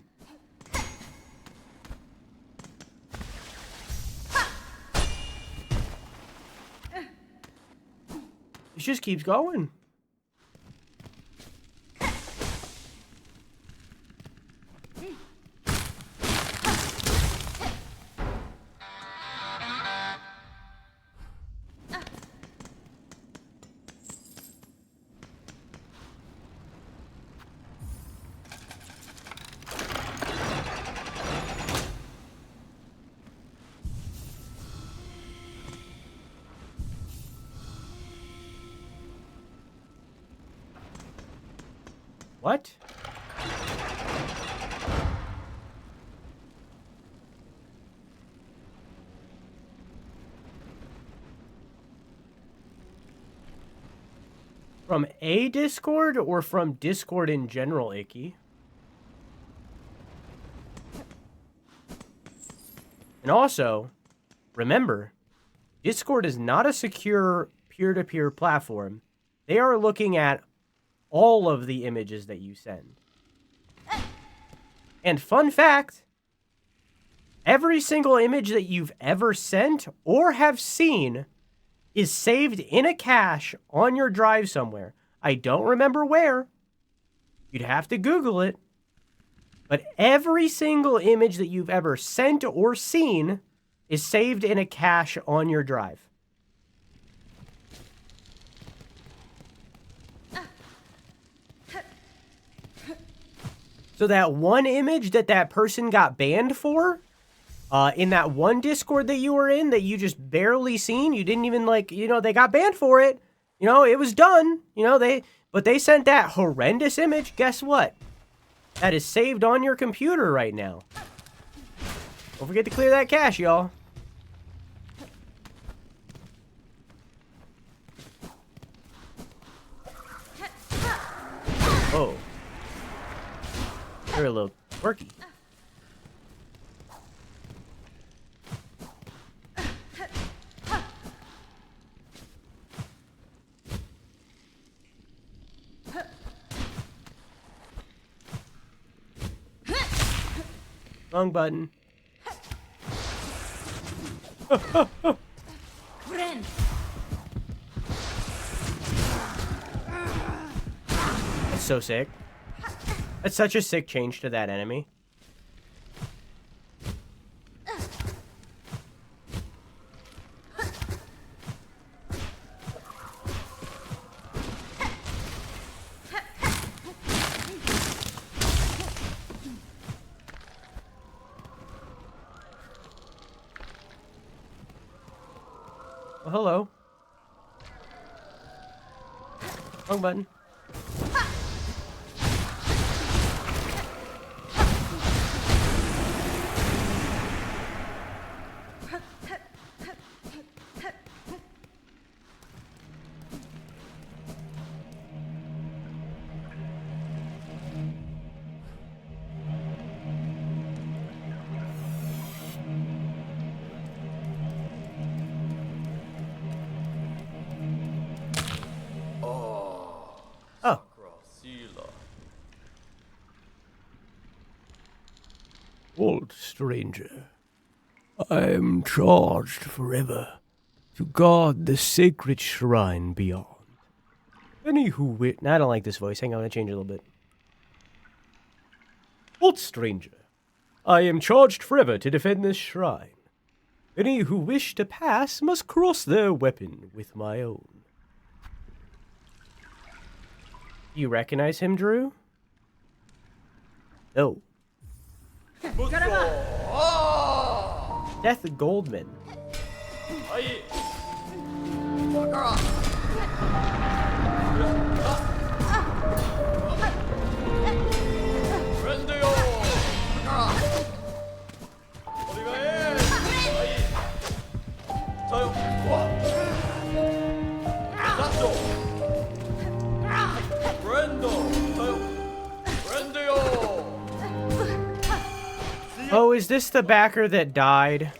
It just keeps going. What? From a Discord or from Discord in general, Icky? And also, remember, Discord is not a secure peer-to-peer platform. They are looking at all of the images that you send. And fun fact, every single image that you've ever sent or have seen is saved in a cache on your drive somewhere. I don't remember where. You'd have to Google it. But every single image that you've ever sent or seen is saved in a cache on your drive. So that one image that that person got banned for, in that one Discord that you were in that you just barely seen, you didn't even they got banned for it. It was done. But they sent that horrendous image. Guess what? That is saved on your computer right now. Don't forget to clear that cache, y'all. Oh. You're a little quirky. Wrong button. That's so sick. That's such a sick change to that enemy. Well, hello. Wrong button. Oh. Old stranger, I am charged forever to guard the sacred shrine beyond. Any who No, I don't like this voice. Hang on, I'm gonna change it a little bit. Old stranger, I am charged forever to defend this shrine. Any who wish to pass must cross their weapon with my own. You recognize him, Drew? No. Death Goldman. Oh, is this the backer that died?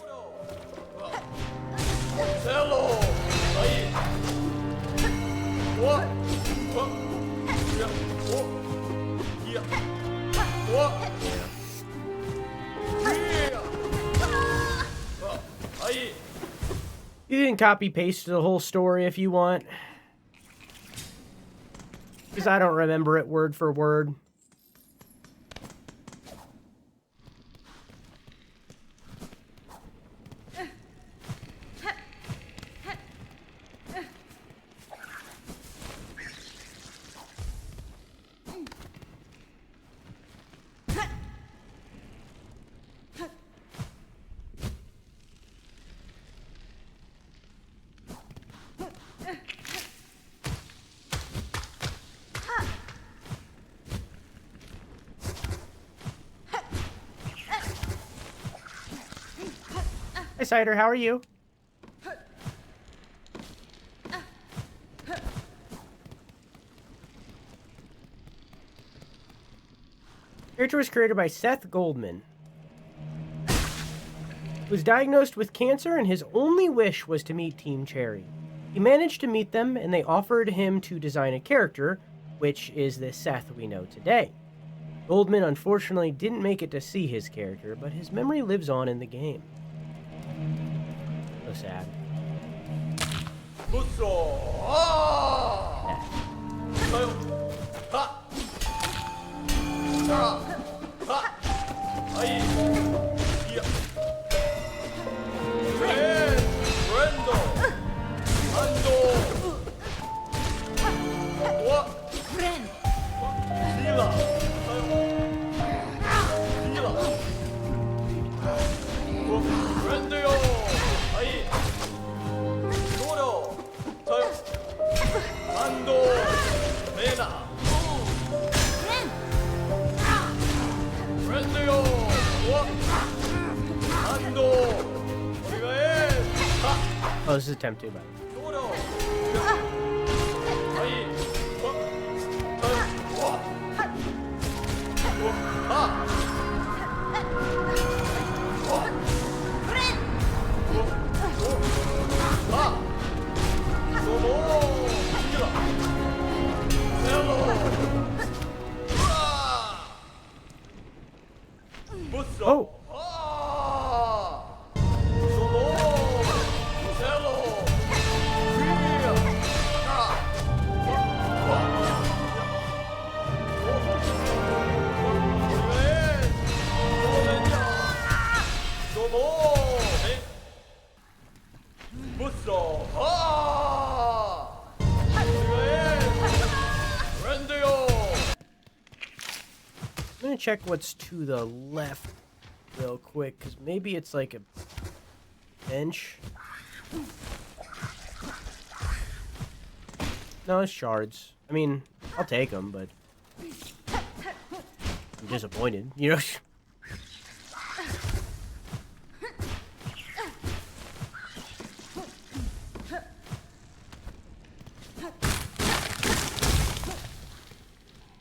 You can copy paste the whole story if you want. Because I don't remember it word for word. Hi, Cider, how are you? Character was created by Seth Goldman. He was diagnosed with cancer and his only wish was to meet Team Cherry. He managed to meet them and they offered him to design a character, which is the Seth we know today. Goldman unfortunately didn't make it to see his character, but his memory lives on in the game. So sad. Oh, this is attempt 2, by the way. Oh! I'm gonna check what's to the left real quick, because maybe it's like a bench. No, it's shards. I mean, I'll take them, but I'm disappointed, you know?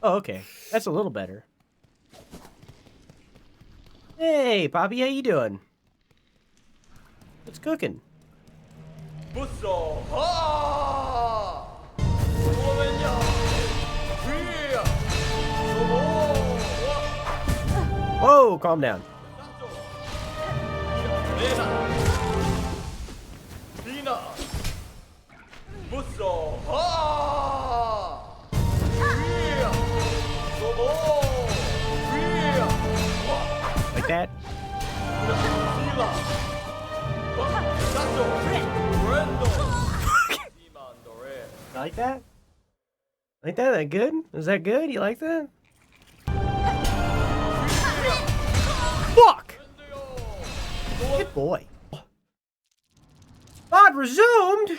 Oh, okay. That's a little better. Hey, Poppy, how you doing? What's cooking? Whoa, calm down. Like that? Like that? Like that? That good? Is that good? You like that? Fuck! Good boy. Mod resumed!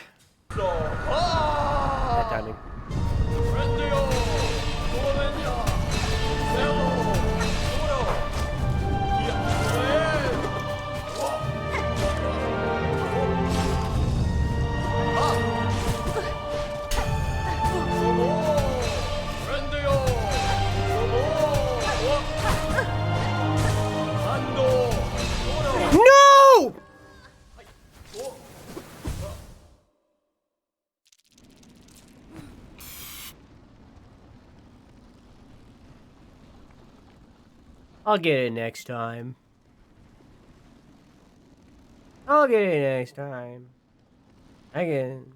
That timing. No! I'll get it next time. I'll get it next time. I get it.